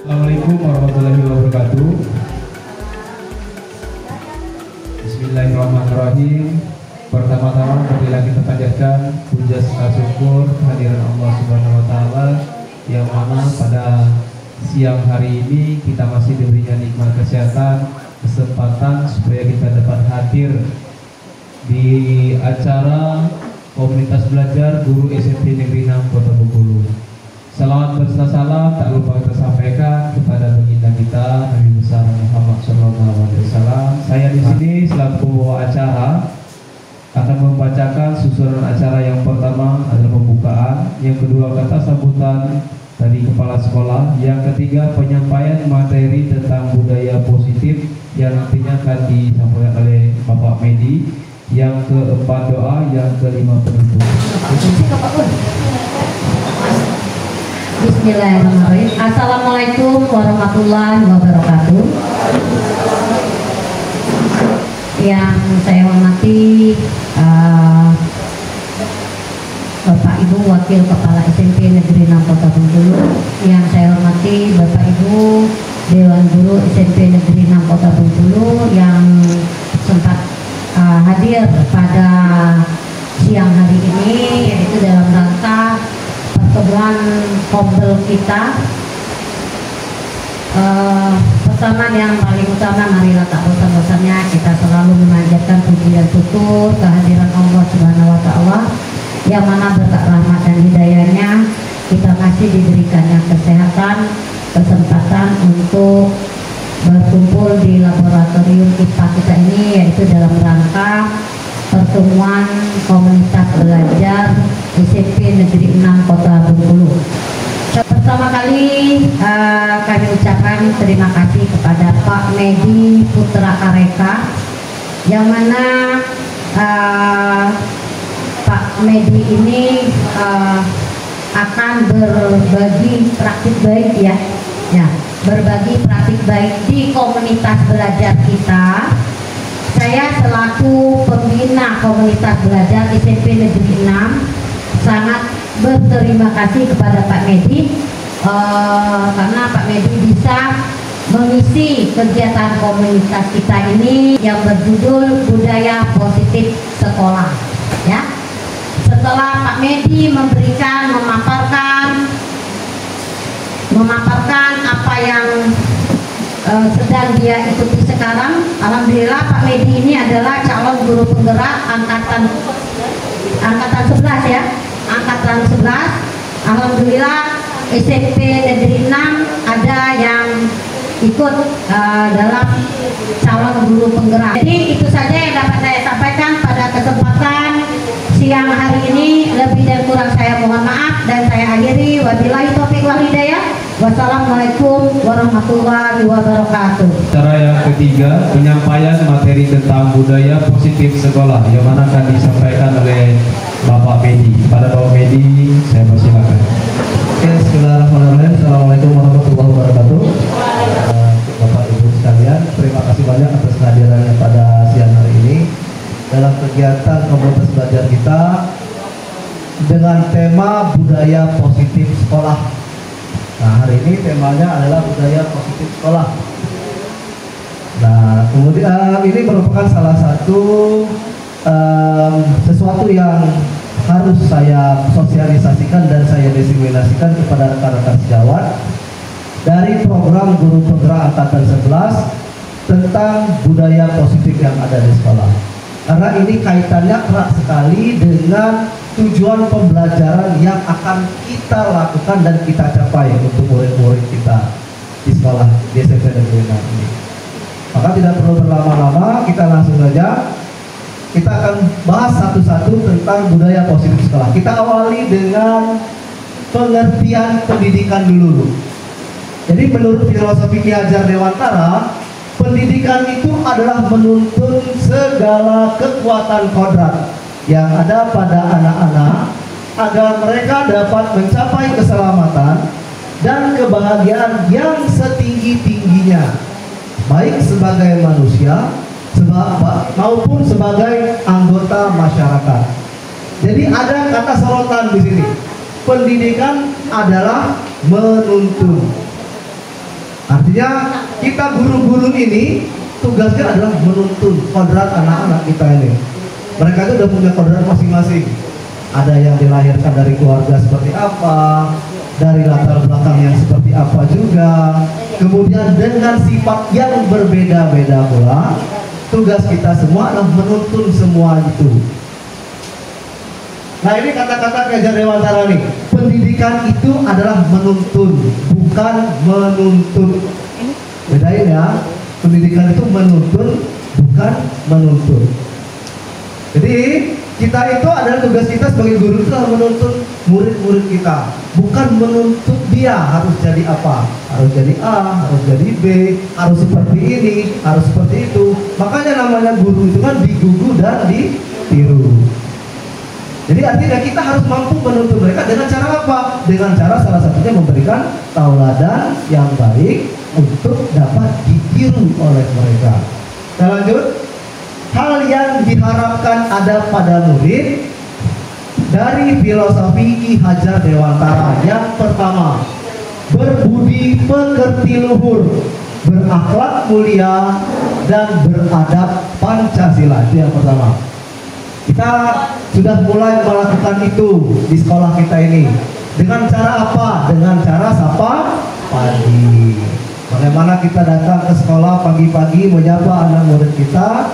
Assalamualaikum warahmatullahi wabarakatuh. Bismillahirrahmanirrahim. Pertama-tama marilah kita panjatkan puja serta syukur kehadiran Allah Subhanahu wa taala yang mana pada siang hari ini kita masih diberikan nikmat kesehatan, kesempatan supaya kita dapat hadir di acara komunitas belajar guru SMP Negeri 6 Kota Bengkulu. Salawat beserta salam tak lupa kita sampaikan kepada baginda kita Nabi besar Muhammad SAW. Saya di sini selaku pembawa acara akan membacakan susunan acara. Yang pertama adalah pembukaan, yang kedua kata sambutan dari kepala sekolah, yang ketiga penyampaian materi tentang budaya positif yang nantinya akan disampaikan oleh Bapak Medi, yang keempat doa, yang kelima penutup. Bismillahirrahmanirrahim. Assalamualaikum warahmatullahi wabarakatuh. Yang saya hormati Bapak Ibu Wakil Kepala SMP Negeri 6 Kota Bengkulu, yang saya hormati Bapak Ibu Dewan Guru SMP Negeri 6 Kota Bengkulu yang sempat hadir pada siang hari ini, yaitu dalam rangka pertemuan kombel kita. Pertama, yang paling utama, marilah tak bosan-bosannya kita selalu memanjatkan puji dan syukur kehadiran Allah Subhanahu wa taala yang mana berkat rahmat dan hidayahnya kita masih diberikannya kesehatan, kesempatan untuk berkumpul di laboratorium IPA kita ini, yaitu dalam rangka pertemuan komunitas belajar SMP Negeri 6 Kota Bengkulu. Pertama kali kami ucapkan terima kasih kepada Pak Medi Putra Kareka, yang mana Pak Medi ini akan berbagi praktik baik berbagi praktik baik di komunitas belajar kita. Saya selaku pembina komunitas belajar SMP Negeri 6 sangat berterima kasih kepada Pak Medi, karena Pak Medi bisa mengisi kegiatan komunitas kita ini yang berjudul Budaya Positif Sekolah. Ya, setelah Pak Medi memaparkan apa yang sedang dia ikuti sekarang, alhamdulillah Pak Medi ini adalah calon guru penggerak angkatan 11 ya. Angkatan 11, alhamdulillah SMP Negeri 6 ada yang ikut dalam calon guru penggerak. Jadi itu saja yang dapat saya sampaikan pada kesempatan siang hari ini. Lebih dan kurang saya mohon maaf, dan saya akhiri wabillahi taufiq wal hidayah. Wassalamualaikum warahmatullahi wabarakatuh. Cara yang ketiga, penyampaian materi tentang budaya positif sekolah, yang mana akan disampaikan oleh Bapak Medi. Pada Bapak Medi, saya persilakan. Oke, bismillahirrahmanirrahim. Assalamualaikum warahmatullahi wabarakatuh. Bapak Ibu sekalian, terima kasih banyak atas kehadirannya pada siang hari ini dalam kegiatan komunitas belajar kita dengan tema budaya positif sekolah. Nah, hari ini temanya adalah budaya positif sekolah. Nah, kemudian ini merupakan salah satu sesuatu yang harus saya sosialisasikan dan saya diseminasikan kepada rekan-rekan sejawat dari program guru penggerak angkatan 11 tentang budaya positif yang ada di sekolah. Karena ini kaitannya erat sekali dengan tujuan pembelajaran yang akan kita lakukan dan kita capai untuk murid-murid kita di sekolah di SMP Negeri 6 ini. Maka tidak perlu berlama-lama, kita langsung saja. Kita akan bahas satu-satu tentang budaya positif sekolah. Kita awali dengan pengertian pendidikan dulu. Jadi menurut filosofi Ki Hajar Dewantara, pendidikan itu adalah menuntun segala kekuatan kodrat yang ada pada anak-anak agar mereka dapat mencapai keselamatan dan kebahagiaan yang setinggi-tingginya, baik sebagai manusia maupun sebagai anggota masyarakat. Jadi ada kata sorotan di sini. Pendidikan adalah menuntun. Artinya kita guru-guru ini tugasnya adalah menuntun kodrat anak-anak kita ini. Mereka itu udah punya kodrat masing-masing. Ada yang dilahirkan dari keluarga seperti apa, dari latar belakang yang seperti apa juga. Kemudian dengan sifat yang berbeda-beda pula, tugas kita semua adalah menuntun semua itu. Nah, ini kata-kata Ki Hajar Dewantara nih. Pendidikan itu adalah menuntun, bukan menuntut. Bedain ya. Pendidikan itu menuntun, bukan menuntut. Jadi kita itu adalah tugas kita sebagai guru itu adalah menuntun murid-murid kita, bukan menuntut dia harus jadi apa, harus jadi A, harus jadi B, harus seperti ini, harus seperti itu. Makanya namanya guru itu kan digugu dan ditiru. Jadi artinya kita harus mampu menuntun mereka dengan cara apa? Dengan cara salah satunya memberikan tauladan yang baik untuk dapat ditiru oleh mereka. Kita lanjut. Hal yang diharapkan ada pada murid dari filosofi Ki Hajar Dewantara. Yang pertama, berbudi pekerti luhur, berakhlak mulia, dan beradab Pancasila. Itu yang pertama. Kita sudah mulai melakukan itu di sekolah kita ini. Dengan cara apa? Dengan cara sapa pagi. Bagaimana kita datang ke sekolah pagi-pagi menyapa anak murid kita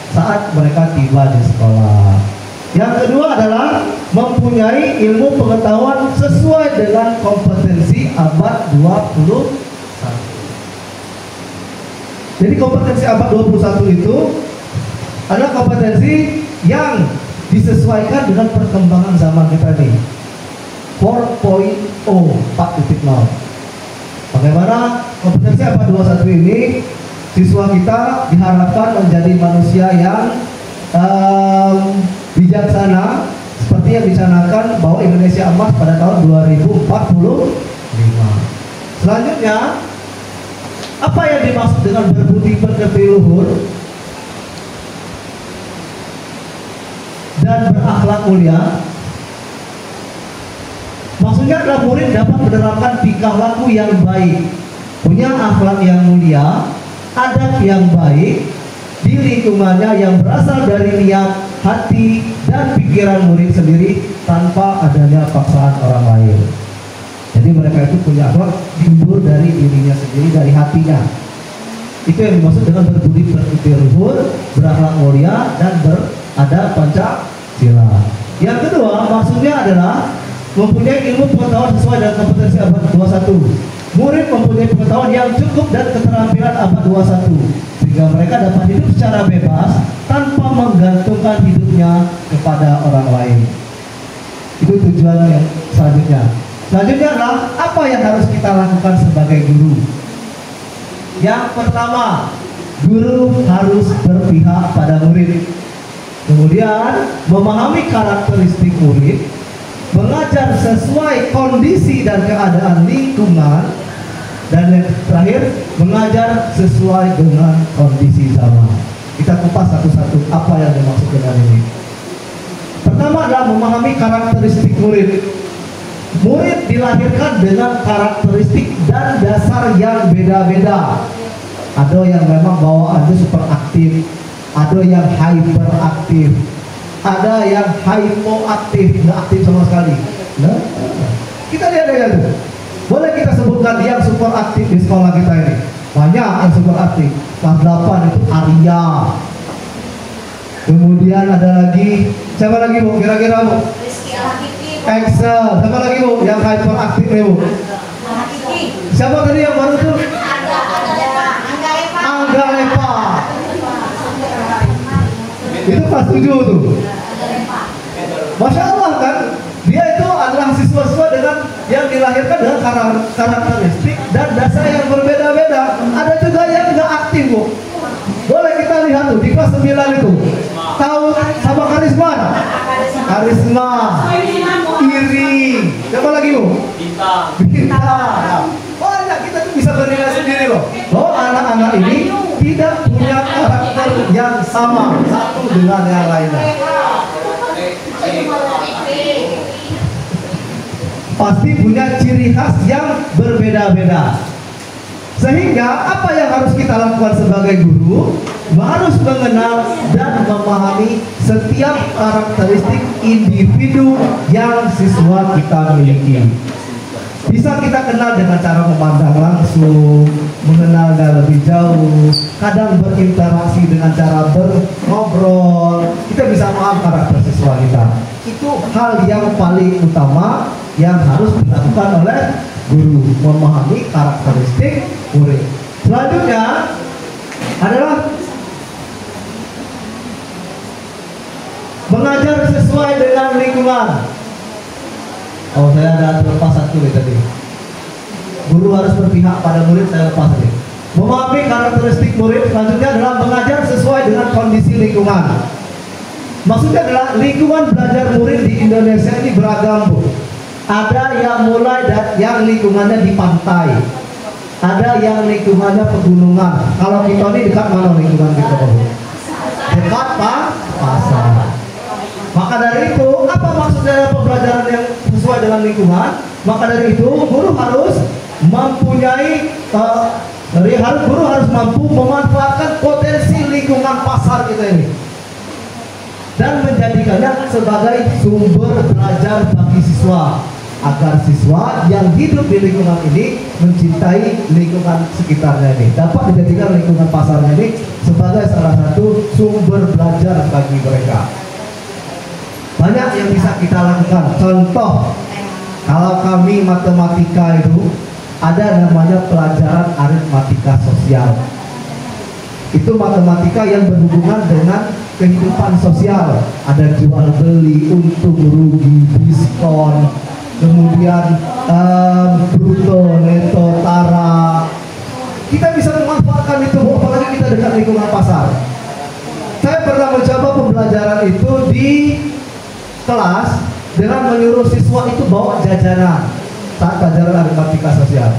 saat mereka tiba di sekolah. Yang kedua adalah mempunyai ilmu pengetahuan sesuai dengan kompetensi abad 21. Jadi kompetensi abad 21 itu adalah kompetensi yang disesuaikan dengan perkembangan zaman kita ini. 4.0, 4.0. Bagaimana kompetensi abad 21 ini? Siswa kita diharapkan menjadi manusia yang bijaksana seperti yang dicanangkan bahwa Indonesia Emas pada tahun 2045. Selanjutnya, apa yang dimaksud dengan berbudi pekerti luhur dan berakhlak mulia? Maksudnya adalah murid dapat menerapkan tingkah laku yang baik, punya akhlak yang mulia, adab yang baik di lingkungannya yang berasal dari niat, hati, dan pikiran murid sendiri tanpa adanya paksaan orang lain. Jadi mereka itu punya akhlak timbul dari dirinya sendiri, dari hatinya. Itu yang dimaksud dengan berbudi pekerti luhur, berakhlak mulia, dan beradab Pancasila. Yang kedua, maksudnya adalah mempunyai ilmu pengetahuan sesuai dengan kompetensi abad 21. Murid mempunyai pengetahuan yang cukup dan keterampilan abad 21 sehingga mereka dapat hidup secara bebas tanpa menggantungkan hidupnya kepada orang lain. Itu tujuan yang selanjutnya. Selanjutnya adalah apa yang harus kita lakukan sebagai guru. Yang pertama, guru harus berpihak pada murid. Kemudian memahami karakteristik murid, mengajar sesuai kondisi dan keadaan lingkungan, dan yang terakhir mengajar sesuai dengan kondisi zaman. Kita kupas satu-satu apa yang dimaksud dengan ini. Pertama adalah memahami karakteristik murid. Murid dilahirkan dengan karakteristik dan dasar yang beda-beda. Ada yang memang bawaannya super aktif, ada yang hyperaktif, ada yang hypoaktif, nggak aktif sama sekali. Nah, kita lihat tuh. Boleh kita sebutkan yang super aktif di sekolah kita ini. Banyak yang super aktif. Kelas 8 itu Arya. Kemudian ada lagi, siapa lagi Bu? Kira-kira Bu? Excel. Siapa lagi Bu? Yang hyperaktif nih Bu? Siapa tadi yang baru tuh? Angga Lepa. Itu kelas 7 tuh. Masya Allah kan, dia itu adalah siswa-siswa dengan yang dilahirkan dengan karakteristik dan dasar yang berbeda-beda. Ada juga yang nggak aktif Bu. Boleh kita lihat tuh di kelas 9 itu. Tahu sama karisma? Karisma, Iri. Siapa lagi Bu? Bintang. Banyak kita tuh bisa bernilai sendiri loh. Bahwa anak-anak ini tidak punya karakter yang sama satu dengan yang lainnya. Pasti punya ciri khas yang berbeda-beda. Sehingga apa yang harus kita lakukan sebagai guru? Harus mengenal dan memahami setiap karakteristik individu yang siswa kita miliki. Bisa kita kenal dengan cara memandang langsung, mengenalnya lebih jauh, kadang berinteraksi dengan cara berngobrol. Kita bisa paham karakter siswa kita. Itu hal yang paling utama yang harus dilakukan oleh guru, memahami karakteristik murid. Selanjutnya adalah mengajar sesuai dengan lingkungan. Oh, saya ada terlepas satu tadi. Guru harus berpihak pada murid, saya lepas tadi. Memahami karakteristik murid. Selanjutnya adalah mengajar sesuai dengan kondisi lingkungan. Maksudnya adalah lingkungan belajar murid di Indonesia ini beragam, Bu. Ada yang mulai yang lingkungannya di pantai, ada yang lingkungannya pegunungan. Kalau kita ini dekat mana lingkungan kita, Bu? Dekat pasar. Maka dari itu, apa maksudnya pembelajaran yang sesuai dengan lingkungan? Maka dari itu, guru harus mempunyai guru harus mampu memanfaatkan potensi lingkungan pasar kita ini dan menjadikannya sebagai sumber belajar bagi siswa, agar siswa yang hidup di lingkungan ini mencintai lingkungan sekitarnya ini, dapat dijadikan lingkungan pasarnya ini sebagai salah satu sumber belajar bagi mereka. Banyak yang bisa kita lakukan. Contoh, kalau kami matematika itu ada namanya pelajaran aritmatika sosial. Itu matematika yang berhubungan dengan kehidupan sosial. Ada jual beli, untung rugi, diskon, kemudian bruto, neto, tara. Kita bisa memanfaatkan itu, apalagi kita dekat lingkungan pasar. Saya pernah mencoba pembelajaran itu di kelas dengan menyuruh siswa itu bawa jajanan saat pelajaran aritmatika sosial.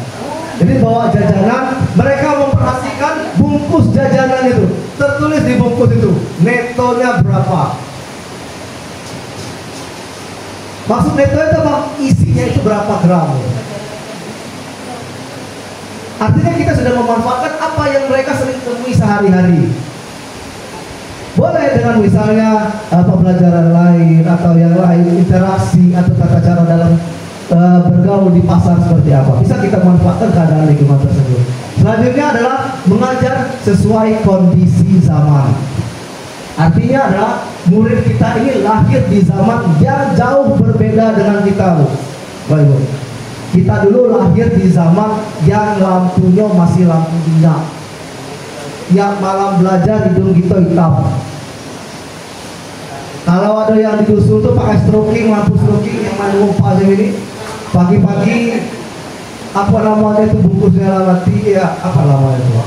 Jadi bawa jajanan, mereka memperhatikan bungkus jajanan itu, tertulis di bungkus itu netonya berapa. Maksud neto itu apa? Isinya itu berapa gram. Artinya kita sudah memanfaatkan apa yang mereka sering temui sehari-hari. Boleh dengan misalnya pembelajaran lain atau yang lain, interaksi atau tata cara dalam bergaul di pasar seperti apa, bisa kita manfaatkan keadaan lingkungan tersebut. Selanjutnya adalah mengajar sesuai kondisi zaman. Artinya adalah murid kita ini lahir di zaman yang jauh berbeda dengan kita, Bu. Baik, kita dulu lahir di zaman yang lampunya masih lampu minyak, yang malam belajar hidung kita hitam. Kalau ada yang di dusun tuh pakai stroking, lampu stroking yang main aja ini, pagi-pagi apa namanya itu bungkusnya mati ya, apa namanya itu?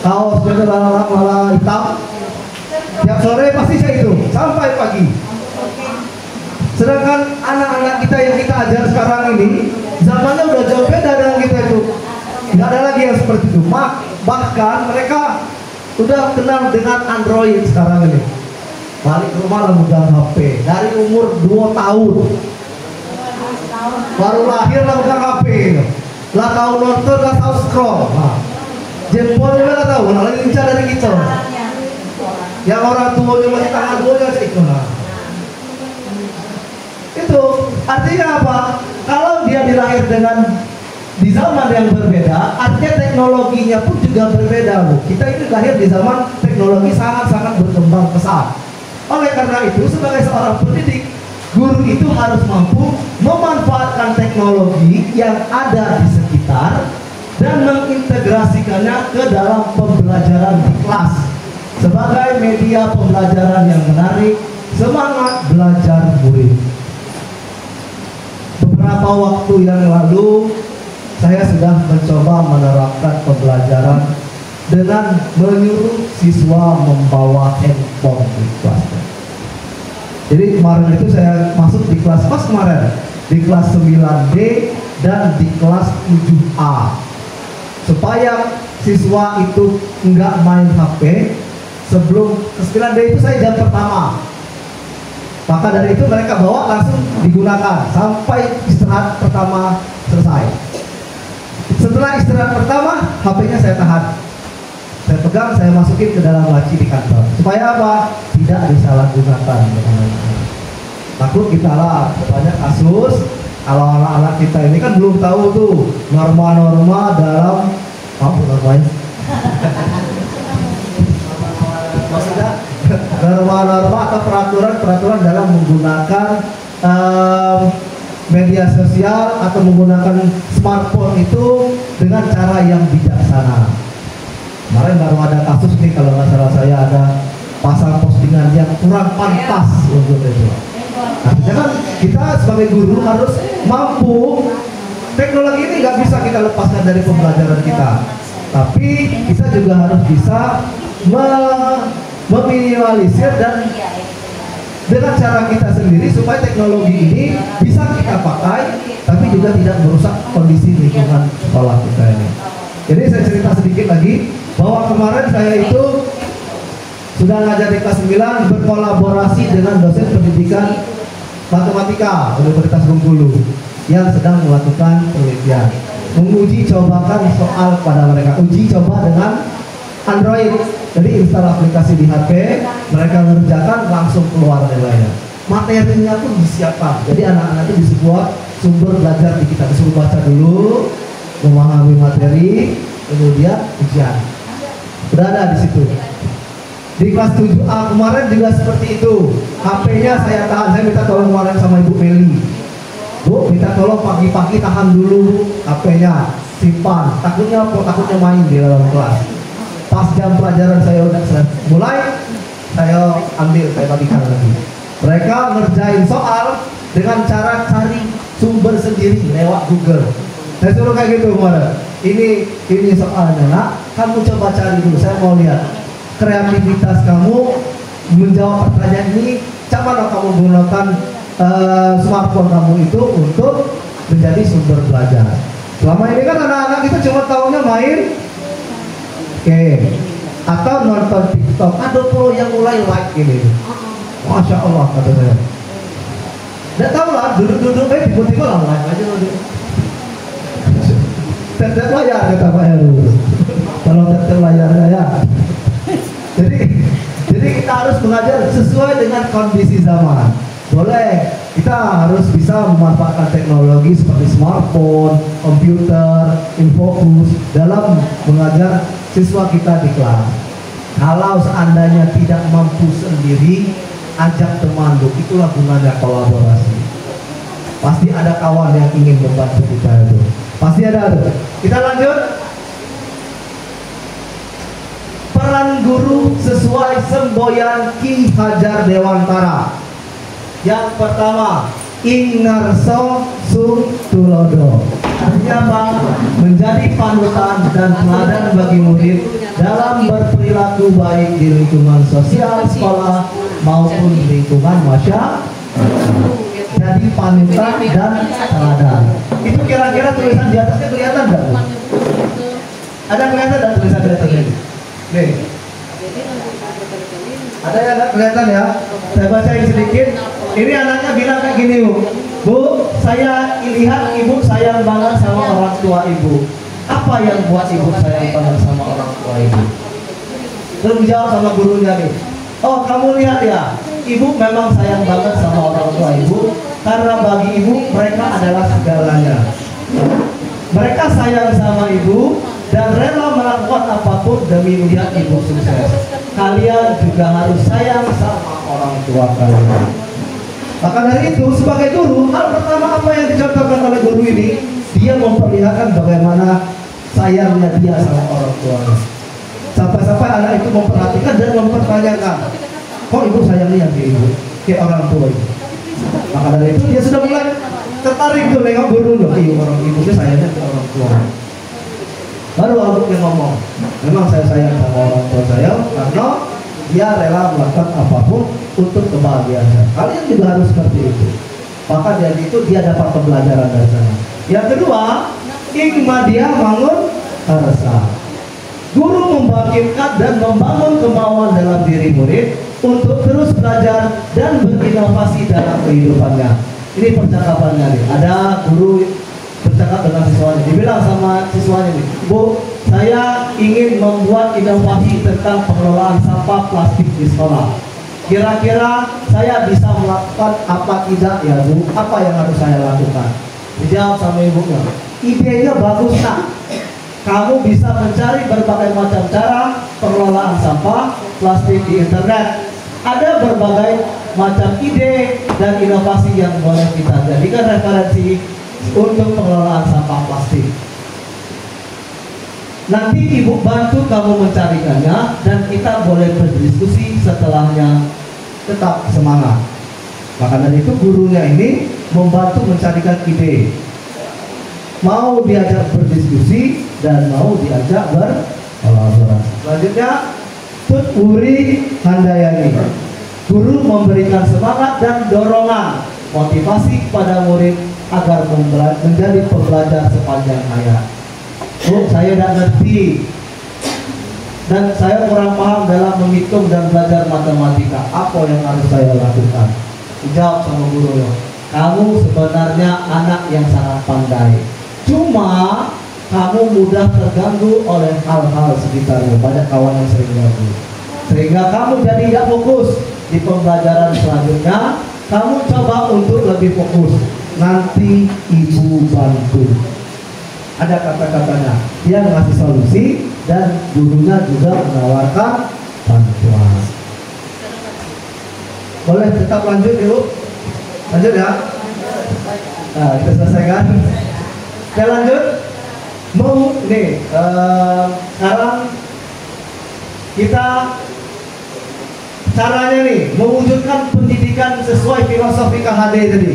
Kaosnya lala hitam. Tiap sore pasti saya itu sampai pagi. Sedangkan anak-anak kita yang kita ajar sekarang ini zamannya udah jauh beda dengan kita itu. Nggak ada lagi yang seperti itu. Bahkan mereka udah kenal dengan Android sekarang ini. Balik ke rumah lah megang HP dari umur 2 tahun. Baru lahir lah megang HP. Lah tahu nonton, lah tahu scroll. Jempolnya lah tahu, lah lincah dari kita. Yang orang tuanya masih tangan goyang itu lah. Itu artinya apa? Kalau dia dilahir dengan di zaman yang berbeda, artinya teknologinya pun juga berbeda, Bu. Kita ini lahir di zaman teknologi sangat-sangat berkembang pesat. Oleh karena itu, sebagai seorang pendidik, guru itu harus mampu memanfaatkan teknologi yang ada di sekitar dan mengintegrasikannya ke dalam pembelajaran di kelas sebagai media pembelajaran yang menarik semangat belajar murid. Beberapa waktu yang lalu saya sudah mencoba menerapkan pembelajaran dengan menyuruh siswa membawa handphone di kelasnya. Jadi kemarin itu saya masuk di kelas pas kemarin di kelas 9D dan di kelas 7A supaya siswa itu enggak main HP. Sebelum ke 9D itu saya jam pertama, maka dari itu mereka bawa langsung digunakan sampai istirahat pertama selesai. Setelah Setelah istirahat pertama, HP-nya saya tahan. Saya pegang, saya masukin ke dalam laci di kantor. Supaya apa? Tidak disalahgunakan. Takut kita lah, banyak kasus. Kalau anak-anak kita ini kan belum tahu tuh norma-norma dalam normanya. Maksudnya norma-norma atau peraturan-peraturan dalam menggunakan media sosial atau menggunakan smartphone itu dengan cara yang bijaksana. Kemarin baru ada kasus nih, kalau nggak salah saya ada pasang postingan yang kurang pantas untuk itu. Artinya kan kita sebagai guru harus mampu, teknologi ini nggak bisa kita lepaskan dari pembelajaran kita, tapi kita juga harus bisa meminimalisir dan dengan cara kita sendiri supaya teknologi ini bisa kita pakai tapi juga tidak merusak kondisi lingkungan sekolah kita ini. Jadi saya cerita sedikit lagi bahwa kemarin saya itu sudah ngajar di kelas 9 berkolaborasi dengan dosen pendidikan matematika Universitas Bengkulu yang sedang melakukan penelitian, menguji cobakan soal pada mereka, uji coba dengan Android. Jadi install aplikasi di HP, mereka mengerjakan langsung keluar nilainya. Materinya pun disiapkan. Jadi anak-anak itu di sebuah sumber belajar di kita disuruh baca dulu, memahami materi, kemudian ujian. Sudah ada di situ. Di kelas 7A kemarin juga seperti itu. HP-nya saya tahan, saya minta tolong kemarin sama Ibu Meli. Bu, minta tolong pagi-pagi tahan dulu HP-nya, simpan. Takutnya main di dalam kelas. Pas jam pelajaran saya udah mulai, saya ambil, saya bagikan lagi. Mereka ngerjain soal dengan cara cari sumber sendiri lewat Google. Saya suruh kayak gitu kemarin. Ini soalnya, nak, kamu coba cari dulu. Saya mau lihat kreativitas kamu menjawab pertanyaan ini. Coba kamu menggunakan smartphone kamu itu untuk menjadi sumber belajar. Selama ini kan anak-anak itu cuma tahunya main game atau nonton TikTok. Ada pula yang mulai like ini. Masya Allah kata saya. Tidak tahu lah, duduk-duduk tiba-tiba lah like aja dulu. Tetap layar kata Pak Heru. Kalau tetap layar ya. Jadi kita harus mengajar sesuai dengan kondisi zaman. Boleh, kita harus bisa memanfaatkan teknologi seperti smartphone, komputer, infocus dalam mengajar siswa kita di kelas. Kalau seandainya tidak mampu sendiri, ajak teman, itulah gunanya kolaborasi. Pasti ada kawan yang ingin membantu kita itu. Pasti ada tuh. Kita lanjut. Peran guru sesuai semboyan Ki Hajar Dewantara. Yang pertama, Ingarso Sung Tulodo. Artinya apa? Menjadi panutan dan teladan bagi murid dalam berperilaku baik di lingkungan sosial sekolah maupun lingkungan masyarakat. Jadi panutan dan teladan. Itu kira-kira tulisan di atasnya kelihatan nggak? Ada kelihatan dan tulisan di atasnya? Nih. Ada yang nggak kelihatan ya? Saya bacain sedikit. Ini anaknya bilang kayak gini, Bu, saya lihat ibu sayang banget sama orang tua ibu. Apa yang buat ibu sayang banget sama orang tua ibu? Terus jawab sama gurunya nih. Oh, kamu lihat ya, ibu memang sayang banget sama orang tua ibu karena bagi ibu mereka adalah segalanya. Mereka sayang sama ibu dan rela melakukan apapun demi melihat ibu sukses. Kalian juga harus sayang sama orang tua kalian. Maka dari itu sebagai guru, hal pertama apa yang dicontohkan oleh guru ini, dia memperlihatkan bagaimana sayangnya dia sama orang tuanya. Sampai-sampai anak itu memperhatikan dan mempertanyakan, kok ibu sayangnya ke ibu, ke orang tua ibu. Maka dari itu dia sudah mulai tertarik tuh nengok guru loh, orang ibunya sayangnya ke orang tua. Baru Abuk yang ngomong, memang saya sayang sama orang tua saya karena dia rela melakukan apapun untuk kebahagiaan. Kalian juga harus seperti itu. Maka dari itu dia dapat pembelajaran dari sana. Yang kedua, Ingmadia Mangun Harsa. Guru membangkitkan dan membangun kemauan dalam diri murid untuk terus belajar dan berinovasi dalam kehidupannya. Ini percakapannya nih. Ada guru bercakap dengan siswanya. Dibilang sama siswanya nih, Bu, saya ingin membuat inovasi tentang pengelolaan sampah plastik di sekolah. Kira-kira saya bisa melakukan apa tidak ya Bu? Apa yang harus saya lakukan? Dijawab sama ibunya, idenya bagus nak. Kamu bisa mencari berbagai macam cara pengelolaan sampah plastik di internet. Ada berbagai macam ide dan inovasi yang boleh kita jadikan referensi untuk pengelolaan sampah plastik. Nanti ibu bantu kamu mencarikannya dan kita boleh berdiskusi setelahnya. Tetap semangat. Maka dari itu gurunya ini membantu mencarikan ide. Mau diajak berdiskusi dan mau diajak berkolaborasi. Selanjutnya, Tut Uri Handayani. Guru memberikan semangat dan dorongan motivasi kepada murid agar menjadi pembelajar sepanjang hayat. Oh, saya tidak ngerti dan saya kurang paham dalam menghitung dan belajar matematika. Apa yang harus saya lakukan? Dijawab sama gurunya, kamu sebenarnya anak yang sangat pandai. Cuma kamu mudah terganggu oleh hal-hal sekitarmu. Banyak kawan yang sering ganggu, sehingga kamu jadi tidak fokus di pembelajaran selanjutnya. Kamu coba untuk lebih fokus. Nanti ibu bantu. Ada kata-katanya, dia ngasih solusi dan gurunya juga menawarkan bantuan. Boleh tetap lanjut ibu? Lanjut ya? Nah, kita selesaikan. Kita lanjut. Mau nih, sekarang kita caranya nih mewujudkan pendidikan sesuai filosofi KHD tadi.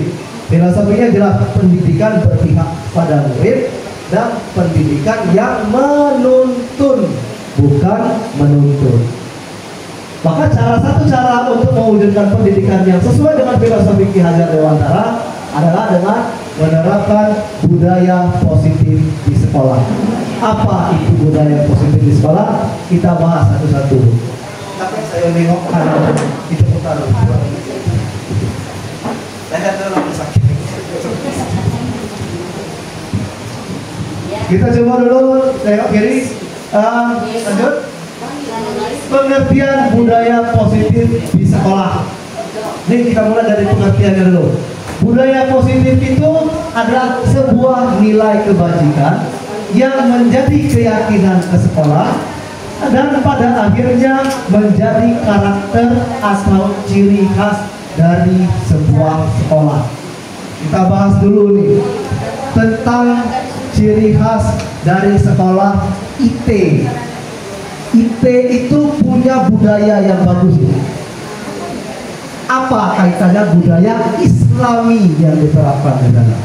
Filosofinya jelas, pendidikan berpihak pada murid dan pendidikan yang menuntun, bukan menuntun. Maka satu cara untuk mewujudkan pendidikan yang sesuai dengan filosofi Ki Hajar Dewantara adalah dengan menerapkan budaya positif di sekolah. Apa itu budaya positif di sekolah? Kita bahas satu-satu. Tapi saya nengok kanan, itu putar. Saya terlalu sakit. Kita coba dulu tengok kiri. Lanjut. Pengertian budaya positif di sekolah. Ini kita mulai dari pengertiannya dulu. Budaya positif itu adalah sebuah nilai kebajikan yang menjadi keyakinan ke sekolah dan pada akhirnya menjadi karakter atau ciri khas dari sebuah sekolah. Kita bahas dulu nih tentang ciri khas dari sekolah IT. IT itu punya budaya yang bagus. Apa kaitannya budaya Islami yang diterapkan di sana?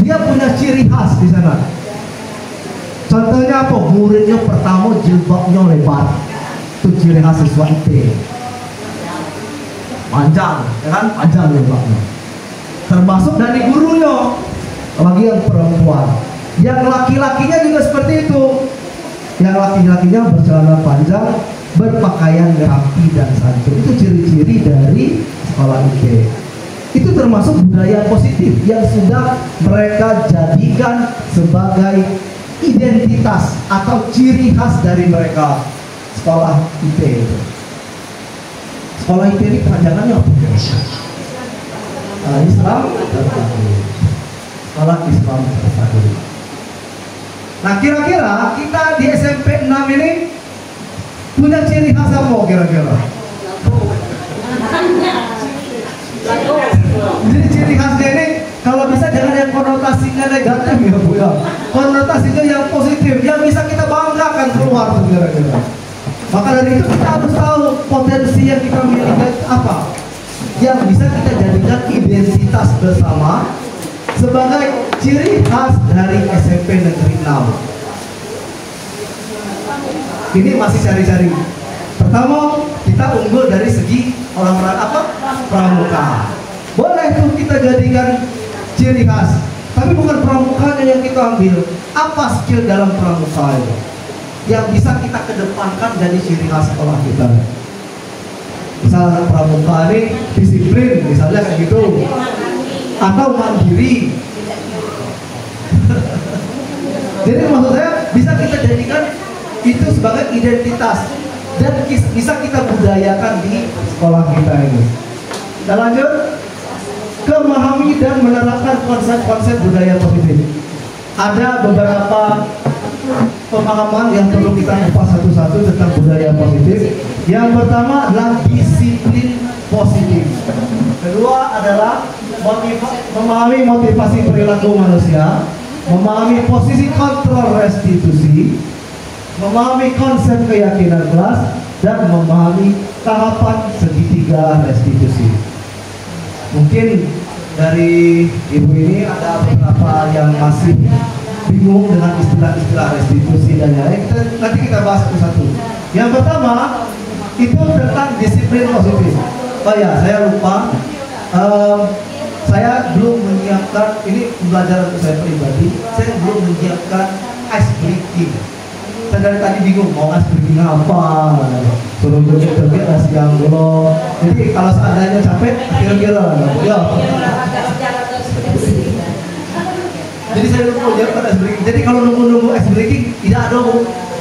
Dia punya ciri khas di sana. Contohnya apa? Muridnya pertama jilbabnya lebar. Itu ciri khas siswa IT. Panjang, ya kan? Panjang jilbabnya. Termasuk dari gurunya. Lagi yang perempuan. Yang laki-lakinya juga seperti itu. Yang laki-lakinya bercelana panjang, berpakaian rapi dan santun. Itu ciri-ciri dari sekolah IT. Itu termasuk budaya positif yang sudah mereka jadikan sebagai identitas atau ciri khas dari mereka sekolah IT itu. Sekolah IT ini panjangannya apa? Islam Terpadu. Sekolah Islam Terpadu. Nah, kira-kira kita di SMP 6 ini punya ciri khas apa kira-kira? Jadi ciri khasnya ini kalau bisa jangan yang konotasinya negatif ya Bu ya. Konotasinya yang positif, yang bisa kita banggakan keluar tuh kira-kira. Maka dari itu kita harus tahu potensi yang kita miliki apa, yang bisa kita jadikan identitas bersama sebagai ciri khas dari SMP Negeri 6. Ini masih cari-cari. Pertama, kita unggul dari segi orang-orang apa? Pramuka. Boleh tuh kita jadikan ciri khas. Tapi bukan pramukanya yang kita ambil. Apa skill dalam pramuka itu yang bisa kita kedepankan dari ciri khas sekolah kita? Misalnya pramuka ini disiplin, misalnya kayak gitu. Atau mandiri. Jadi maksud saya bisa kita jadikan itu sebagai identitas dan bisa kita budayakan di sekolah kita ini. Kita lanjut ke memahami dan menerapkan konsep-konsep budaya positif. Ada beberapa pemahaman yang perlu kita kupas satu-satu tentang budaya positif. Yang pertama adalah disiplin positif. Kedua adalah memahami motivasi perilaku manusia, memahami posisi kontrol restitusi, memahami konsep keyakinan kelas, dan memahami tahapan segitiga restitusi. Mungkin dari ibu ini ada beberapa yang masih bingung dengan istilah-istilah restitusi dan lain-lain. Nanti kita bahas satu-satu. Yang pertama itu tentang disiplin positif. Oh ya, saya lupa. Saya belum menyiapkan, ini pembelajaran untuk saya pribadi, saya belum menyiapkan ice breaking. Saya dari tadi bingung mau ice breaking apa, suruh joget-joget siang dulu. Jadi kalau seandainya capek, kira-kira ya. Jadi saya lupa menyiapkan ice breaking. Jadi kalau nunggu ice breaking, tidak ada.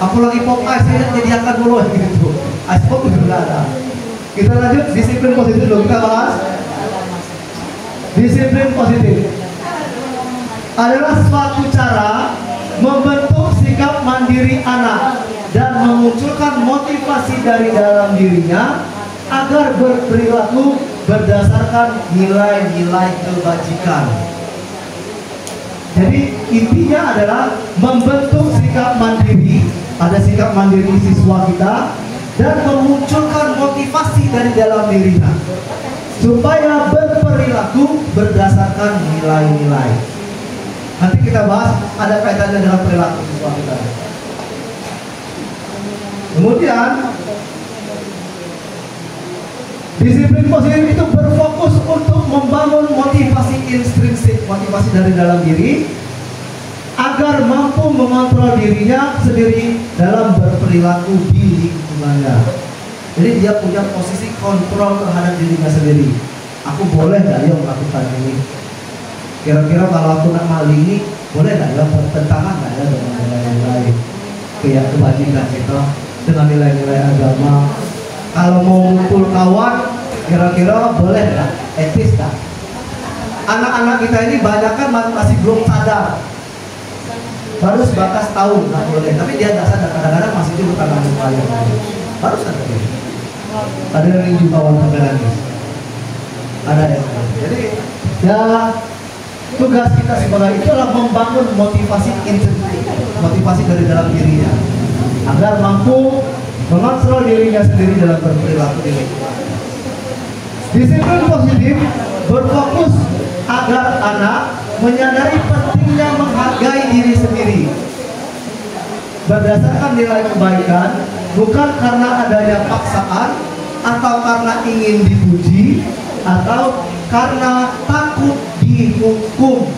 Aku lagi pop ice, saya jadikan dulu gitu. Ice pop itu tidak ada. Kita lanjut, disiplin positif dulu kita bahas. Disiplin positif adalah suatu cara membentuk sikap mandiri anak dan memunculkan motivasi dari dalam dirinya agar berperilaku berdasarkan nilai-nilai kebajikan. Jadi intinya adalah membentuk sikap mandiri, ada sikap mandiri siswa kita, dan memunculkan motivasi dari dalam dirinya supaya berperilaku berdasarkan nilai-nilai. Nanti kita bahas ada kaitannya dengan perilaku siswa kita. Kemudian disiplin positif itu berfokus untuk membangun motivasi intrinsik, motivasi dari dalam diri agar mampu mengontrol dirinya sendiri dalam berperilaku di lingkungannya. Jadi dia punya posisi kontrol terhadap dirinya sendiri. Aku boleh nggak ya melakukan ini? Kira-kira kalau aku nak maling, boleh nggak ya bertentangan nggak ya dengan nilai-nilai kebajikan kita, dengan nilai-nilai agama? Kalau mau ngumpul kawan, kira-kira boleh nggak? Etis nggak? Anak-anak kita ini banyak kan masih belum sadar. Baru sebatas tahu nggak boleh, tapi dia nggak sadar. Kadang-kadang masih juga tangan upaya. Baru sadar dia. Ada yang rindu kawan sampai nangis. Ada yang. Jadi ya tugas kita sebagai itu adalah membangun motivasi intrinsik, motivasi dari dalam dirinya agar mampu mengontrol dirinya sendiri dalam berperilaku di lingkungan. Disiplin positif berfokus agar anak menyadari pentingnya menghargai diri sendiri berdasarkan nilai kebaikan, bukan karena adanya paksaan atau karena ingin dipuji atau karena takut dihukum.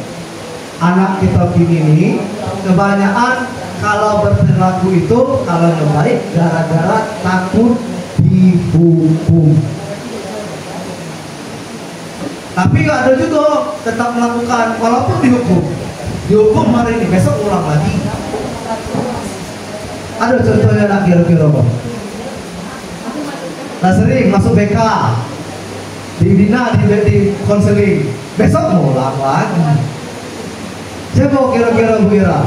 Anak kita ini kebanyakan kalau berperilaku itu kalau yang baik gara-gara takut dihukum. Tapi nggak ada juga tetap melakukan walaupun dihukum hari ini, besok ulang lagi. Ada contohnya nak kira-kira apa? Nah sering masuk BK, dibina di konseling, besok mau ulang lagi. Siapa kira-kira Bu Ira?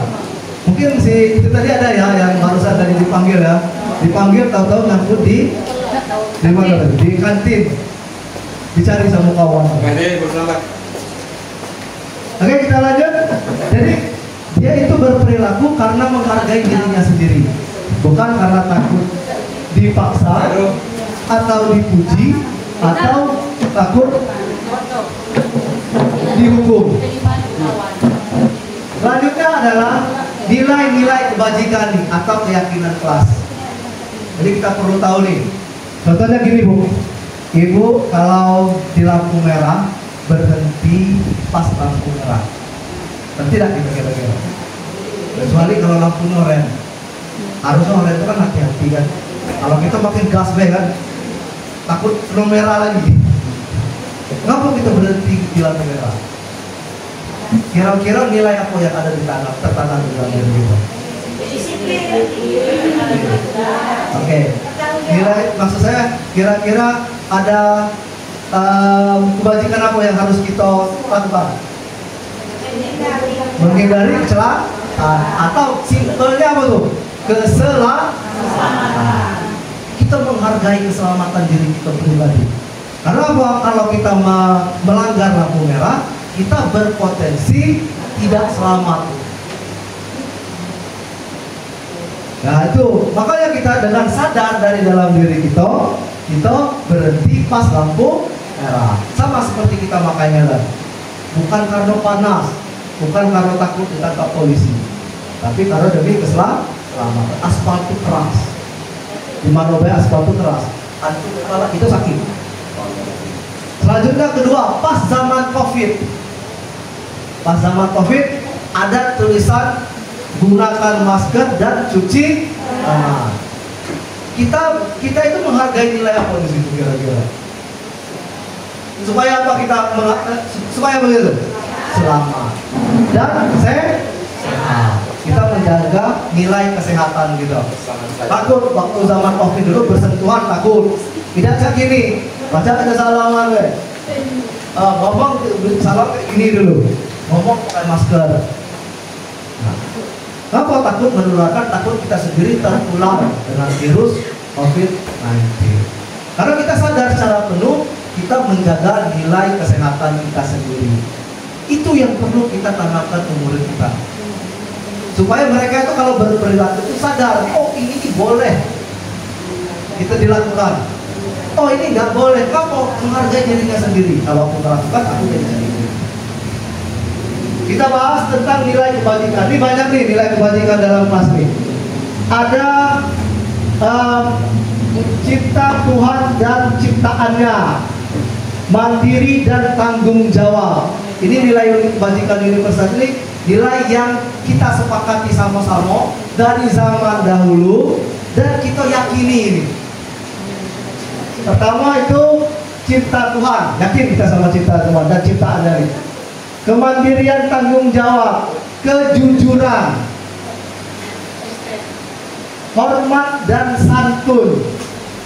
Mungkin si itu tadi ada ya yang barusan tadi dipanggil ya, dipanggil tahu-tahu ngangkut di mana? Di kantin, dicari sama kawan. Oke kita lanjut. Jadi dia itu berperilaku karena menghargai dirinya sendiri, bukan karena takut dipaksa atau dipuji atau takut dihukum. Selanjutnya adalah nilai-nilai kebajikan nih atau keyakinan kelas. Jadi kita perlu tahu nih. Contohnya gini Bu, Ibu kalau di lampu merah berhenti pas lampu merah, berhenti tidak kira-kira? Kecuali kalau lampu oren, harusnya oren itu kan hati-hati kan. Kalau kita makin gas kan, takut belum merah lagi. Kenapa kita berhenti di lampu merah? Kira-kira nilai apa yang ada di tertanam di dalam diri kita? Oke. Maksud saya kira-kira ada kebajikan apa yang harus kita lakukan? Menghindari kecelakaan atau simpelnya apa tuh? Keselamatan. Kita menghargai keselamatan diri kita pribadi. Karena apa? Kalau kita melanggar lampu merah, kita berpotensi tidak selamat. Nah itu, makanya kita dengan sadar dari dalam diri kita berhenti pas lampu merah. Sama seperti kita makan helm. Bukan karena panas, bukan karena takut ditangkap polisi, tapi karena demi keselamatan. Aspal itu keras. Di mana aspal itu keras, itu sakit. Selanjutnya kedua, pas zaman COVID. Pas zaman COVID ada tulisan gunakan masker dan cuci tangan. Kita itu menghargai nilai apa di situ kira-kira? Supaya apa supaya begitu? Selamat dan sehat. Kita menjaga nilai kesehatan gitu. Takut waktu zaman COVID dulu bersentuhan takut. Tidak kayak gini. Baca aja salaman we. Ngomong salam kayak gini dulu. Ngomong pakai masker. Apa takut menularkan, takut kita sendiri tertular dengan virus COVID-19. Karena kita sadar secara penuh kita menjaga nilai kesehatan kita sendiri. Itu yang perlu kita tanamkan ke murid kita. Supaya mereka itu kalau berperilaku itu sadar, oh ini boleh kita dilakukan. Oh ini nggak boleh, kamu menghargai dirinya sendiri. Kalau aku melakukan, aku jadi sendiri. Kita bahas tentang nilai kebajikan. Ini banyak nih nilai kebajikan dalam kelas ini. Ada cipta Tuhan dan ciptaannya, mandiri dan tanggung jawab. Ini nilai kebajikan universal ini nilai yang kita sepakati sama-sama dari zaman dahulu dan kita yakini ini. Pertama itu cipta Tuhan, yakin kita sama cipta Tuhan dan ciptaannya ini. Kemandirian tanggung jawab, kejujuran, hormat dan santun,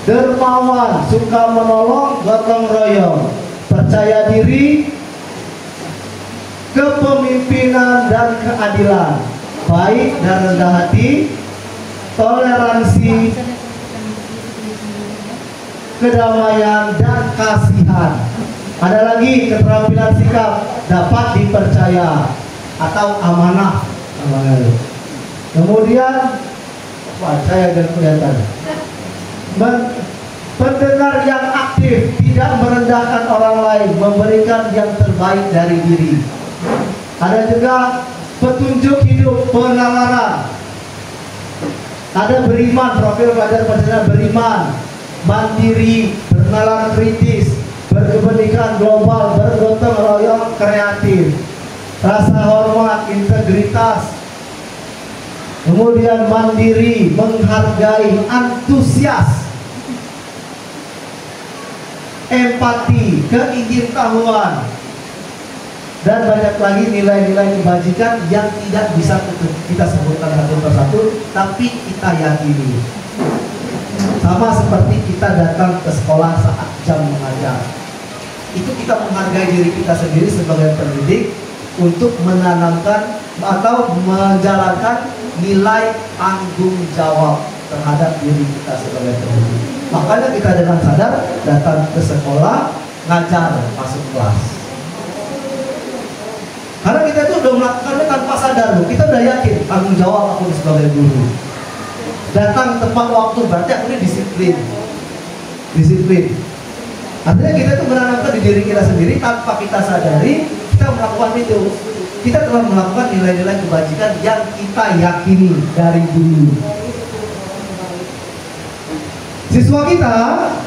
dermawan, suka menolong, gotong royong, percaya diri, kepemimpinan dan keadilan, baik dan rendah hati, toleransi, kedamaian dan kasihan. Ada lagi keterampilan sikap, dapat dipercaya atau amanah. Kemudian saya dan kelihatan pendengar yang aktif, tidak merendahkan orang lain, memberikan yang terbaik dari diri. Ada juga petunjuk hidup, penalaran. Ada beriman, profil pelajar pancasila beriman, mandiri, bernalar kritis, berkepentingan global, bergotong royong, kreatif, rasa hormat, integritas, kemudian mandiri, menghargai, antusias, empati, keingintahuan, dan banyak lagi nilai-nilai kebajikan yang tidak bisa kita sebutkan satu persatu, tapi kita yakini. Sama seperti kita datang ke sekolah saat jam mengajar, itu kita menghargai diri kita sendiri sebagai pendidik untuk menanamkan atau menjalankan nilai tanggung jawab terhadap diri kita sebagai pendidik. Makanya kita dengan sadar datang ke sekolah, ngajar, masuk kelas. Karena kita itu udah melakukannya tanpa sadar, kita udah yakin tanggung jawab aku sebagai guru. Datang tepat waktu berarti aku ini disiplin. Artinya kita itu menanamkan di diri kita sendiri tanpa kita sadari kita melakukan itu. Kita telah melakukan nilai-nilai kebajikan yang kita yakini dari dulu. Siswa kita,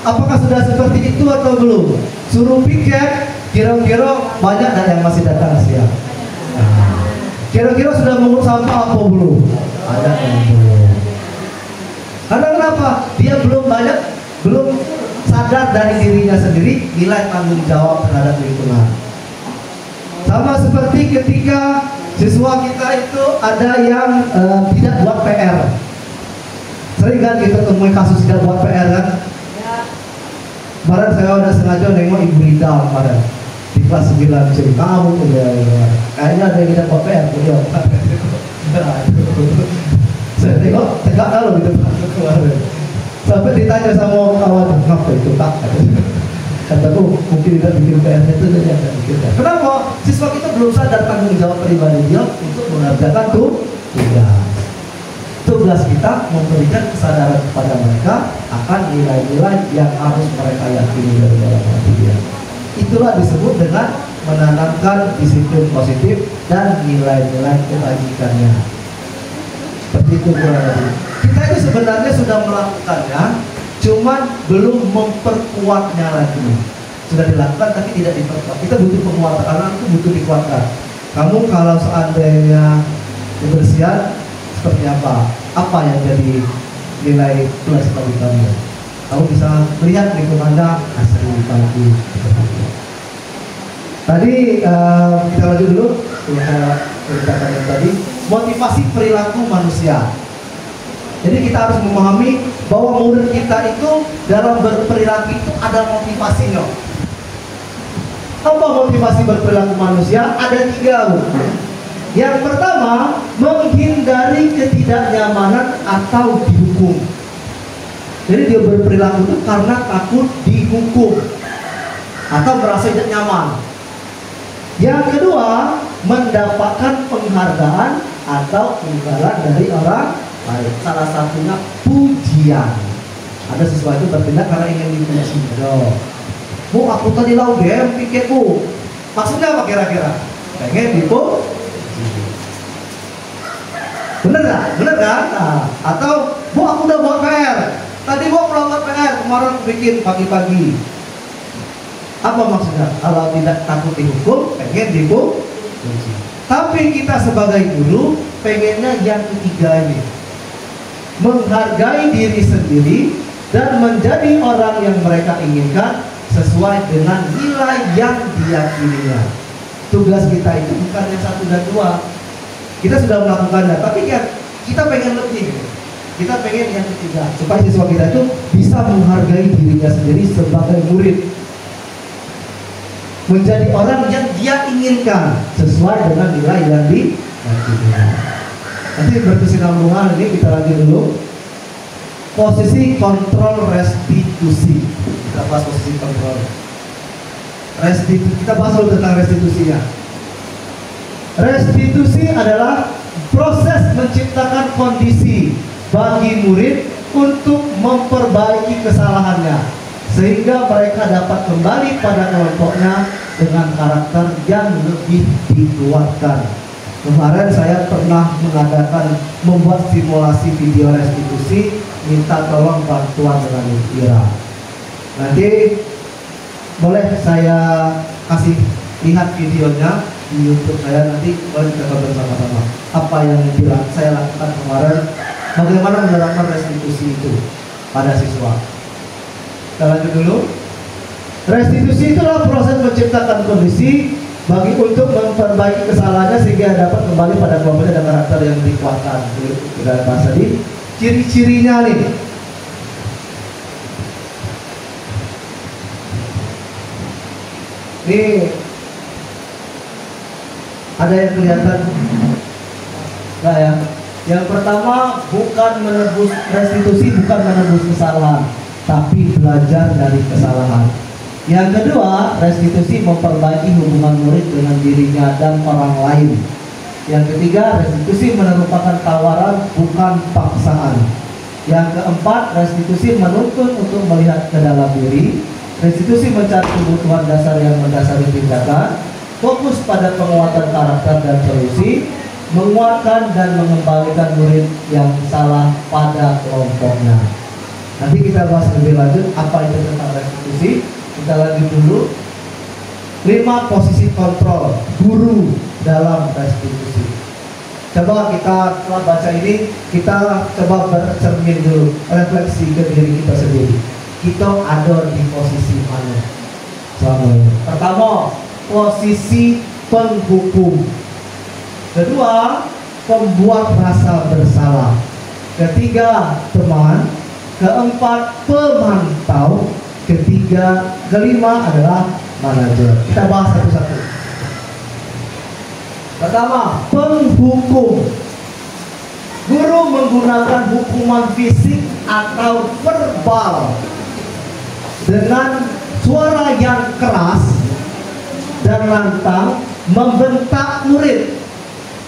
apakah sudah seperti itu atau belum? Suruh piket, kira-kira banyak dan yang masih datang siang. Kira-kira sudah mengut sampah apa belum? Ada yang belum. Karena kenapa? Dia belum sadar dari dirinya sendiri nilai tanggung jawab terhadap lingkungan. Sama seperti ketika siswa kita itu ada yang tidak buat PR. PR. Sering kan kita temui kasus tidak buat PR kan? Kemarin saya udah sengaja nengok Ibu Rida kemarin di kelas 9 jadi kamu tuh ya. Kayaknya ada yang tidak buat PR beliau. Saya tengok tegak kalau di depan kemarin. Sampai ditanya sama kawan, kenapa itu tak? Kataku mungkin tidak bikin PR itu saja tidak bikin PR. Kenapa? Siswa kita belum sadar tanggung jawab pribadi dia untuk mengerjakan tugas kita memberikan kesadaran kepada mereka akan nilai-nilai yang harus mereka yakini dari dalam hati dia. Itulah disebut dengan menanamkan disiplin positif dan nilai-nilai kebajikannya. Seperti itu kurang lebih. Kita itu sebenarnya sudah melakukannya, cuman belum memperkuatnya lagi. Sudah dilakukan tapi tidak diperkuat. Kita butuh penguatan, karena itu butuh dikuatkan. Kamu kalau seandainya kebersihan seperti apa? Apa yang jadi nilai plus bagi kamu? Kamu bisa melihat lingkungannya asri pagi. Tadi kita lanjut dulu. Saya ceritakan yang tadi motivasi perilaku manusia. Jadi kita harus memahami bahwa murid kita itu dalam berperilaku itu ada motivasinya. Apa motivasi berperilaku manusia? Ada 3. Yang pertama, menghindari ketidaknyamanan atau dihukum. Jadi dia berperilaku itu karena takut dihukum atau merasa tidak nyaman. Yang kedua, mendapatkan penghargaan atau imbalan dari orang lain. Salah satunya pujian. Ada siswa itu bertindak karena ingin dipuji. Bu, aku tadi laudem pikir bu. Maksudnya apa kira-kira? Pengen dipuji. Bener gak? Bener kan? Nah, atau bu aku udah buat PR. Tadi bu aku buat PR, kemarin bikin pagi-pagi. Apa maksudnya? Kalau tidak takut dihukum, pengen dipuji. Tapi kita sebagai guru pengennya yang ketiga ini, menghargai diri sendiri dan menjadi orang yang mereka inginkan sesuai dengan nilai yang diyakininya. Tugas kita itu bukan yang 1 dan 2. Kita sudah melakukannya, tapi ya kita pengen lebih. Kita pengen yang ketiga, supaya siswa kita itu bisa menghargai dirinya sendiri sebagai murid, menjadi orang yang dia inginkan sesuai dengan nilai yang diyakininya. Nanti berkesinambungan ini kita lanjut dulu. Posisi kontrol restitusi. Kita bahas posisi kontrol restitusi. Kita bahas dulu tentang restitusinya. Restitusi adalah proses menciptakan kondisi bagi murid untuk memperbaiki kesalahannya sehingga mereka dapat kembali pada kelompoknya dengan karakter yang lebih dikuatkan. Kemarin saya pernah membuat simulasi video restitusi, minta tolong bantuan dengan Ira. Nanti boleh saya kasih lihat videonya di YouTube saya, nanti boleh kita bersama-sama apa yang saya lakukan kemarin, bagaimana menerapkan restitusi itu pada siswa. Kita lanjut dulu. Restitusi itulah proses menciptakan kondisi bagi untuk memperbaiki kesalahannya sehingga dapat kembali pada kelompoknya dan karakter yang dikuatkan. Sudah bahas tadi. Ciri-cirinya nih. Nih ada yang kelihatan? Nah ya. Yang pertama, bukan menebus restitusi, bukan menebus kesalahan, tapi belajar dari kesalahan. Yang kedua, restitusi memperbaiki hubungan murid dengan dirinya dan orang lain. Yang ketiga, restitusi merupakan tawaran, bukan paksaan. Yang keempat, restitusi menuntun untuk melihat ke dalam diri. Restitusi mencari kebutuhan dasar yang mendasari tindakan. Fokus pada penguatan karakter dan solusi, menguatkan dan mengembalikan murid yang salah pada kelompoknya. Nanti kita bahas lebih lanjut apa itu tentang restitusi. Kita lanjut dulu. 5 posisi kontrol guru dalam restitusi. Coba kita setelah baca ini, kita coba bercermin dulu, refleksi ke diri kita sendiri. Kita ada di posisi mana? Pertama, posisi penghukum. Kedua, pembuat rasa bersalah. ketiga teman, keempat pemantau, kelima adalah manajer. Kita bahas satu-satu. Pertama, penghukum. Guru menggunakan hukuman fisik atau verbal dengan suara yang keras dan lantang, membentak murid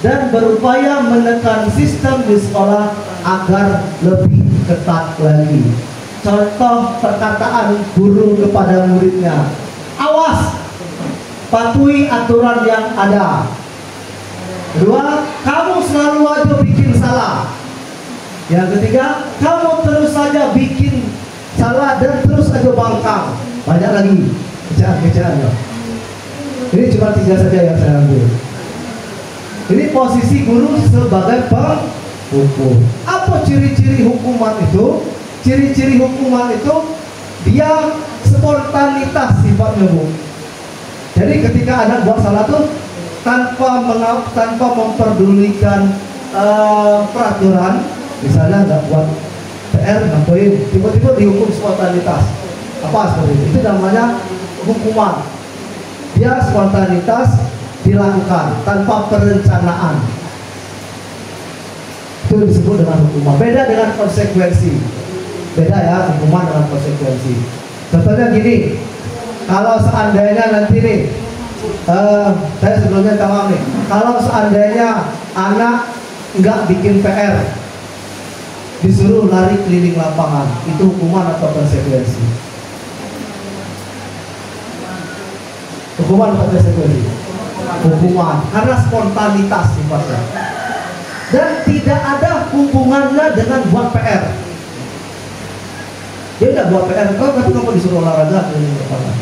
dan berupaya menekan sistem di sekolah agar lebih ketat lagi. Contoh perkataan guru kepada muridnya, awas, patuhi aturan yang ada. Kedua, kamu selalu aja bikin salah. Yang ketiga, kamu terus saja bikin salah dan terus aja bangkang. Banyak lagi kecaan-kecaan ya. Ini cuma 3 saja yang saya ambil. Ini posisi guru sebagai penghukum. Apa ciri-ciri hukuman itu? Ciri-ciri hukuman itu dia spontanitas sifatnya, Bu. Jadi ketika anak buat salah tuh tanpa memperdulikan peraturan, misalnya nggak buat PR, ngapain, tiba-tiba dihukum spontanitas. Apa seperti itu? Itu namanya hukuman. Dia spontanitas dilakukan tanpa perencanaan. Itu disebut dengan hukuman. Beda dengan konsekuensi. Beda ya, hukuman dengan konsekuensi. Contohnya gini, kalau seandainya nanti nih, saya sebelumnya tamam nih, kalau seandainya anak nggak bikin PR, disuruh lari keliling lapangan, itu hukuman atau konsekuensi? Hukuman atau konsekuensi? Hukuman, karena spontanitas sifatnya dan tidak ada hubungannya dengan buat PR. Dia tidak buat PR, tapi kamu disuruh olahraga keliling lapangan.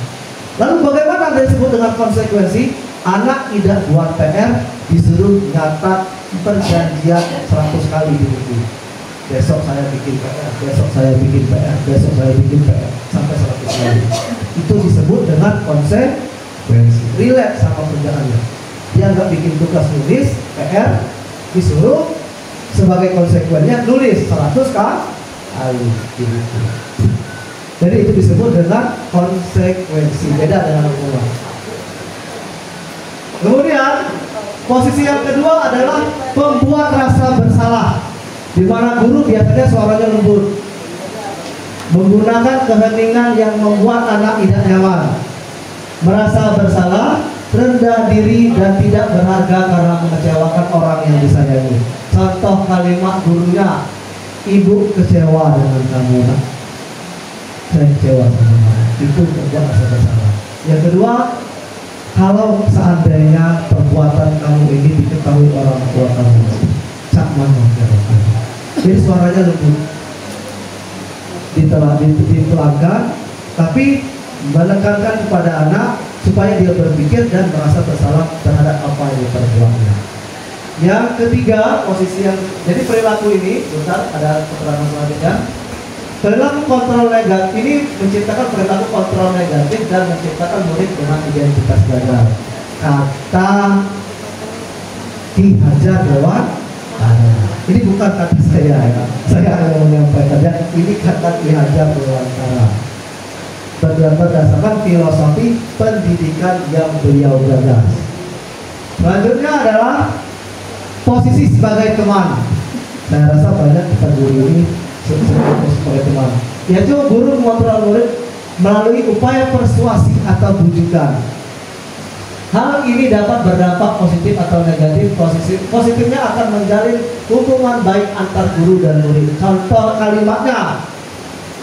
Lalu bagaimana ada disebut dengan konsekuensi? Anak tidak buat PR, disuruh nyatat perjanjian 100 kali di buku. Besok saya bikin PR, besok saya bikin PR, besok saya bikin PR, sampai 100 kali. Itu disebut dengan konsekuensi. Relate sama kerjaannya. Dia nggak bikin tugas nulis PR, disuruh sebagai konsekuensinya nulis 100 kali di buku. Jadi itu disebut dengan konsekuensi, beda dengan hukuman. Kemudian posisi yang kedua adalah pembuat rasa bersalah, di mana guru biasanya suaranya lembut, menggunakan keheningan yang membuat anak tidak nyaman, merasa bersalah, rendah diri dan tidak berharga karena mengecewakan orang yang disayangi. Contoh kalimat gurunya, ibu kecewa dengan kamu, nak. Saya kecewa sama kamu. Itu membuat rasa bersalah. Yang kedua, kalau seandainya perbuatan kamu ini diketahui orang tua kamu, cak mana kamu. Jadi suaranya lembut, ditelangkan, tapi menekankan kepada anak supaya dia berpikir dan merasa bersalah terhadap apa yang diperbuatnya. Yang ketiga, posisi yang jadi perilaku ini, bentar ada keterangan selanjutnya. Perilaku kontrol negatif ini menciptakan perilaku kontrol negatif dan menciptakan murid dengan identitas gagal. Kata Ki Hajar Dewantara. Ini bukan kata saya ya. Saya hanya menyampaikan ya. Ini kata Ki Hajar Dewantara. Berdasarkan filosofi pendidikan yang beliau gagas. Selanjutnya adalah posisi sebagai teman. Saya rasa banyak kita guru ini sebagai teman, yaitu guru mengontrol murid melalui upaya persuasi atau bujukan. Hal ini dapat berdampak positif atau negatif. Positifnya akan menjalin hubungan baik antar guru dan murid. Contoh kalimatnya,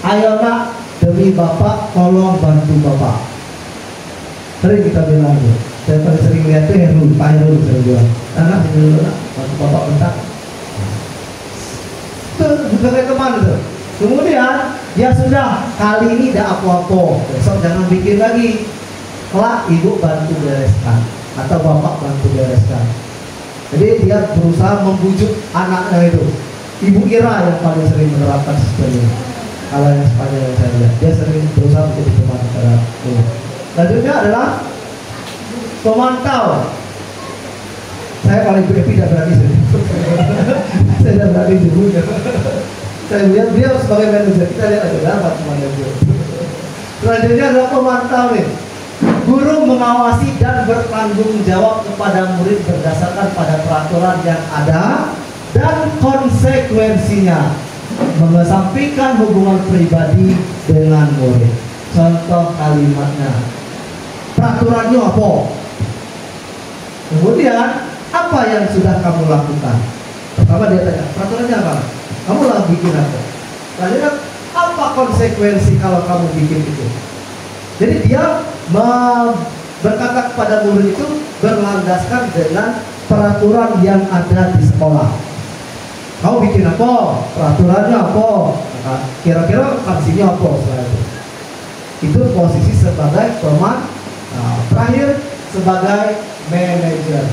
ayo nak, demi bapak tolong bantu bapak. Sering kita bilang tuh. Saya paling sering lihat tuh Heru, Pak Heru sering bilang, anak sini dulu nak, bantu bapak bentar. Itu sebagai teman itu. Kemudian ya sudah, kali ini tidak apa-apa, besok jangan bikin lagi. Kelak ibu bantu bereskan atau bapak bantu bereskan. Jadi dia berusaha membujuk anaknya itu. Ibu Ira yang paling sering menerapkan sistem ini. Kalau yang sepanjang yang saya lihat, dia sering berusaha menjadi teman terhadap itu. Selanjutnya adalah pemantau. Saya paling tidak berani saya tidak berani kami dulunya. Saya lihat dia sebagai manajer, kita lihat aja dapat manajer. Selanjutnya adalah pemantau nih. Guru mengawasi dan bertanggung jawab kepada murid berdasarkan pada peraturan yang ada dan konsekuensinya, mengesampingkan hubungan pribadi dengan murid. Contoh kalimatnya, peraturannya apa? Kemudian apa yang sudah kamu lakukan? Pertama dia tanya, peraturannya apa? Kamu lah bikin apa? Lalu apa konsekuensi kalau kamu bikin itu? Jadi dia berkata kepada murid itu berlandaskan dengan peraturan yang ada di sekolah. Kamu bikin apa? Peraturannya apa? Kira-kira sanksinya apa? Itu posisi sebagai pemantau. Terakhir sebagai manajer.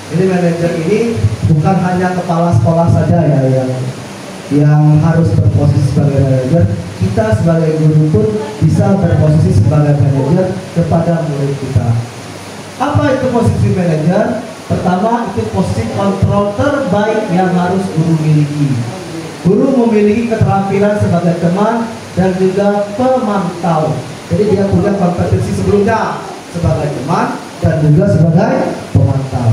Jadi manajer ini bukan hanya kepala sekolah saja ya yang harus berposisi sebagai manajer. Kita sebagai guru pun bisa berposisi sebagai manajer kepada murid kita. Apa itu posisi manajer? Pertama, itu posisi kontrol terbaik yang harus guru miliki. Guru memiliki keterampilan sebagai teman dan juga pemantau. Jadi dia punya kompetensi sebelumnya sebagai teman dan juga sebagai pemantau.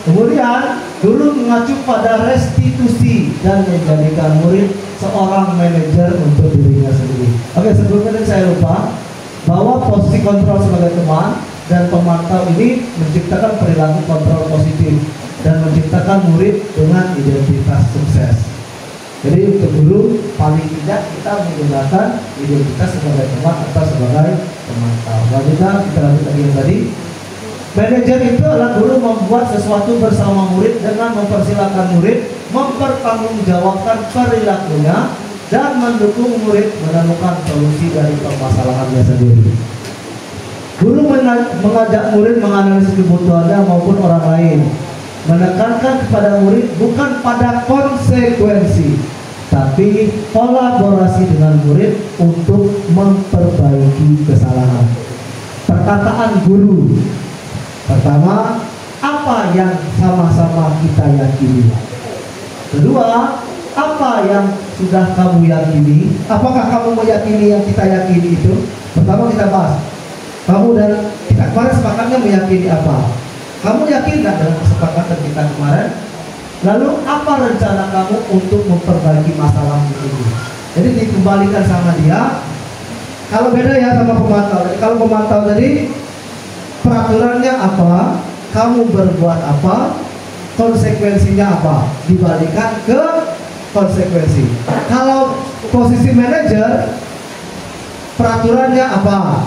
Kemudian guru mengacu pada restitusi dan menjadikan murid seorang manajer untuk dirinya sendiri. Oke, sebelumnya saya lupa bahwa posisi kontrol sebagai teman dan pemantau ini menciptakan perilaku kontrol positif dan menciptakan murid dengan identitas sukses. Jadi untuk guru paling tidak kita menggunakan identitas sebagai teman atau sebagai pemantau. Selanjutnya kita lanjut lagi yang tadi. Manajer itu adalah guru membuat sesuatu bersama murid dengan mempersilahkan murid mempertanggungjawabkan perilakunya dan mendukung murid menemukan solusi dari permasalahannya sendiri. Guru mengajak murid menganalisis kebutuhannya maupun orang lain, menekankan kepada murid bukan pada konsekuensi, tapi kolaborasi dengan murid untuk memperbaiki kesalahan. Perkataan guru. Pertama, apa yang sama-sama kita yakini. Kedua, apa yang sudah kamu yakini. Apakah kamu meyakini yang kita yakini itu? Pertama kita bahas, kamu dan kita kemarin sepakatnya meyakini apa? Kamu yakin nggak dalam kesepakatan kita kemarin? Lalu apa rencana kamu untuk memperbaiki masalah ini? Jadi dikembalikan sama dia. Kalau beda ya sama pemantau. Kalau pemantau tadi peraturannya apa, kamu berbuat apa, konsekuensinya apa, dibalikan ke konsekuensi. Kalau posisi manajer, peraturannya apa,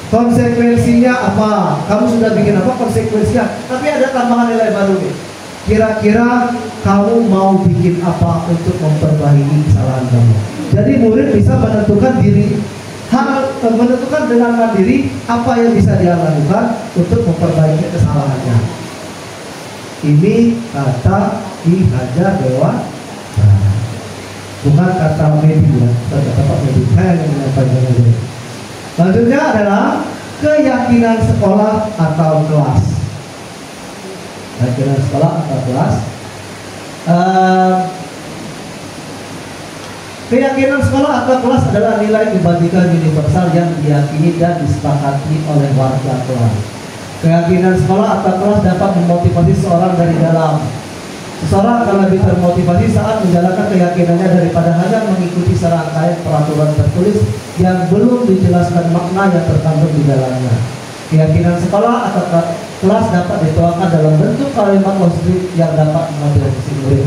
konsekuensinya apa, kamu sudah bikin apa, konsekuensinya. Tapi ada tambahan nilai baru nih. Kira-kira kamu mau bikin apa untuk memperbaiki kesalahan kamu. Jadi murid bisa menentukan menentukan dengan mandiri apa yang bisa dia lakukan untuk memperbaiki kesalahannya. Ini kata Ki Hajar Dewantara, bukan kata media, kata Pak Media. Saya yang menyampaikan ini. Selanjutnya adalah keyakinan sekolah atau kelas. Keyakinan sekolah atau kelas. Keyakinan sekolah atau kelas adalah nilai kebajikan universal yang diyakini dan disepakati oleh warga kelas. Keyakinan sekolah atau kelas dapat memotivasi seorang dari dalam. Seseorang akan lebih termotivasi saat menjalankan keyakinannya daripada hanya mengikuti serangkaian peraturan tertulis yang belum dijelaskan makna yang terkandung di dalamnya. Keyakinan sekolah atau kelas dapat dituangkan dalam bentuk kalimat konstruktif yang dapat memotivasi murid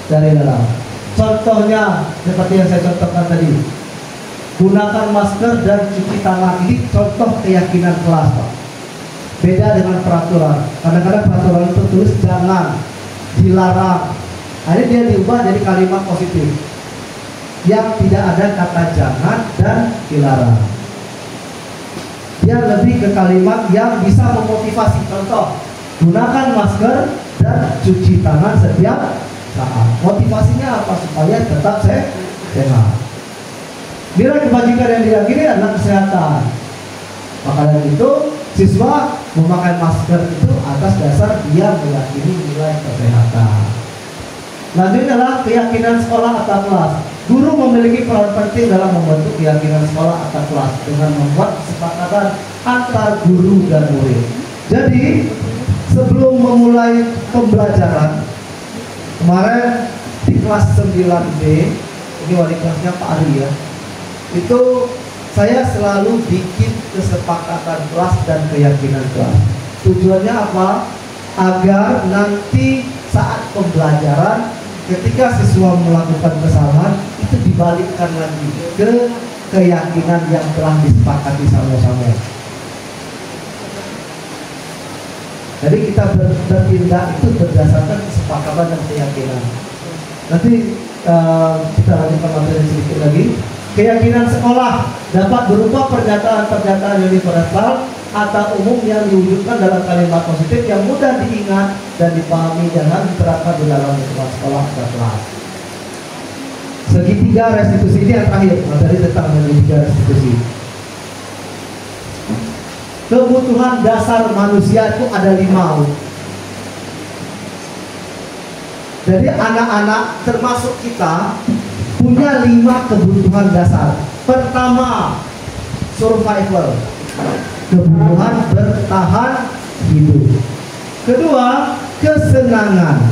dari dalam. Contohnya seperti yang saya contohkan tadi, gunakan masker dan cuci tangan. Ini contoh keyakinan kelas, Pak. Beda dengan peraturan. Kadang-kadang peraturan itu tulis jangan, dilarang. Akhirnya dia diubah jadi kalimat positif yang tidak ada kata jangan dan dilarang. Dia lebih ke kalimat yang bisa memotivasi. Contoh, gunakan masker dan cuci tangan setiap saat. Motivasinya apa? Supaya tetap sehat. Nilai kebajikan yang diyakini adalah kesehatan. Maka dari itu siswa memakai masker itu atas dasar dia meyakini nilai kesehatan. Selanjutnya adalah keyakinan sekolah atau kelas. Guru memiliki peran penting dalam membentuk keyakinan sekolah atau kelas dengan membuat kesepakatan antar guru dan murid. Jadi sebelum memulai pembelajaran kemarin di kelas 9B, ini wali kelasnya Pak Ari ya, itu saya selalu bikin kesepakatan kelas dan keyakinan kelas. Tujuannya apa? Agar nanti saat pembelajaran ketika siswa melakukan kesalahan itu dibalikkan lagi ke keyakinan yang telah disepakati sama-sama. Jadi kita bertindak itu berdasarkan kesepakatan dan keyakinan. Nanti kita lanjutkan materi sedikit lagi. Keyakinan sekolah dapat berupa pernyataan-pernyataan universal atau umum yang diwujudkan dalam kalimat positif yang mudah diingat dan dipahami dan diterapkan di dalam lingkungan sekolah atau kelas. Segitiga restitusi ini yang terakhir, materi tentang segitiga restitusi. Kebutuhan dasar manusia itu ada 5. Jadi anak-anak termasuk kita punya 5 kebutuhan dasar. Pertama, survival, kebutuhan bertahan hidup. Kedua, kesenangan.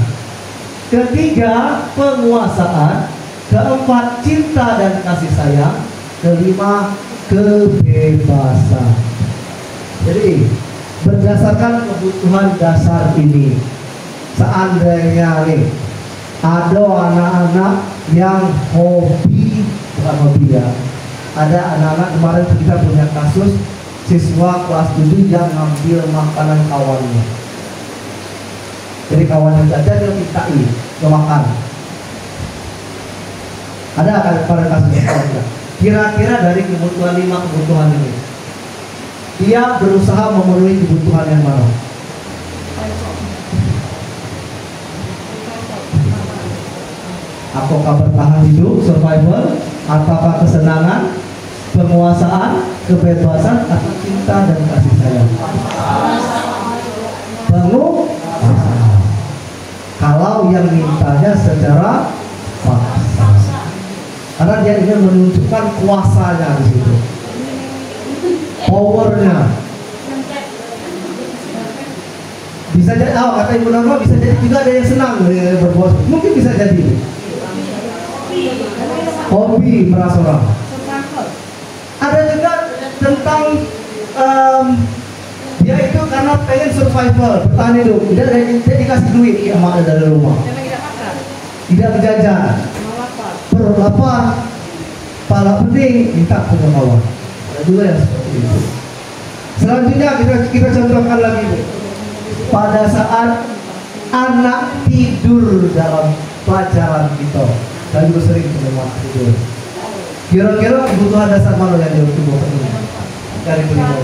Ketiga, penguasaan. Keempat, cinta dan kasih sayang. Kelima, kebebasan. Jadi berdasarkan kebutuhan dasar ini, seandainya nih ada anak-anak yang hobi, bukan hobi ya, ada anak-anak kemarin kita punya kasus siswa kelas 7 yang ngambil makanan kawannya. Jadi kawannya saja dia mintai ke makan. Ada akan pada kasus sekolah. Kira-kira dari kebutuhan 5 kebutuhan ini, dia berusaha memenuhi kebutuhan yang mana? Apakah bertahan hidup, survival, apakah kesenangan, penguasaan, kebebasan, atau cinta dan kasih sayang? Penguasaan. Kalau yang mintanya secara paksa, karena dia ingin menunjukkan kuasanya di situ, powernya. Bisa jadi, kata Ibu Norma, bisa jadi juga ada yang senang berbuat, mungkin bisa jadi hobi merasa orang. Ada juga tentang dia itu karena pengen survival, bertahan hidup, dia dikasih duit sama dari rumah, tidak berjajan, perut lapar, pala pening, minta punya kawan. Ada juga yang seperti itu. Selanjutnya kita contohkan lagi, pada saat anak tidur dalam pelajaran kita, saya juga sering menemui tidur. Kira-kira kebutuhan dasar mana yang dia coba penuhi dari beliau?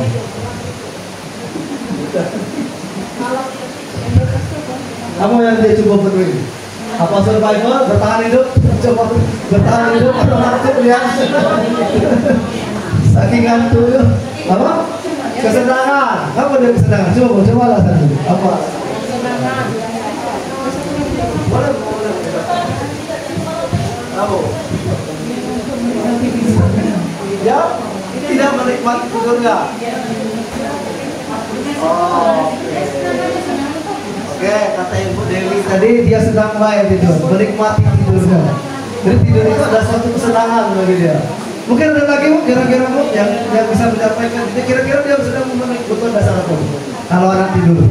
Apa yang dia coba penuhi? Apa survival, bertahan hidup, coba bertahan hidup atau ngantuk ya? Saking ngantuk ya? Apa? Kesenangan. Apa dia kesenangan? Coba lah satu. Apa? Kesenangan. Boleh. Apa? Ya, tidak menikmati tidurnya. Oke, kata Ibu Dewi tadi dia sedang baik tidur, menikmati tidurnya. Jadi tidur itu adalah suatu kesenangan bagi dia. Mungkin ada lagi Bu, kira-kira Bu yang bisa menyampaikan. Kira-kira dia sedang memenuhi kebutuhan dasar apa? Kalau anak tidur.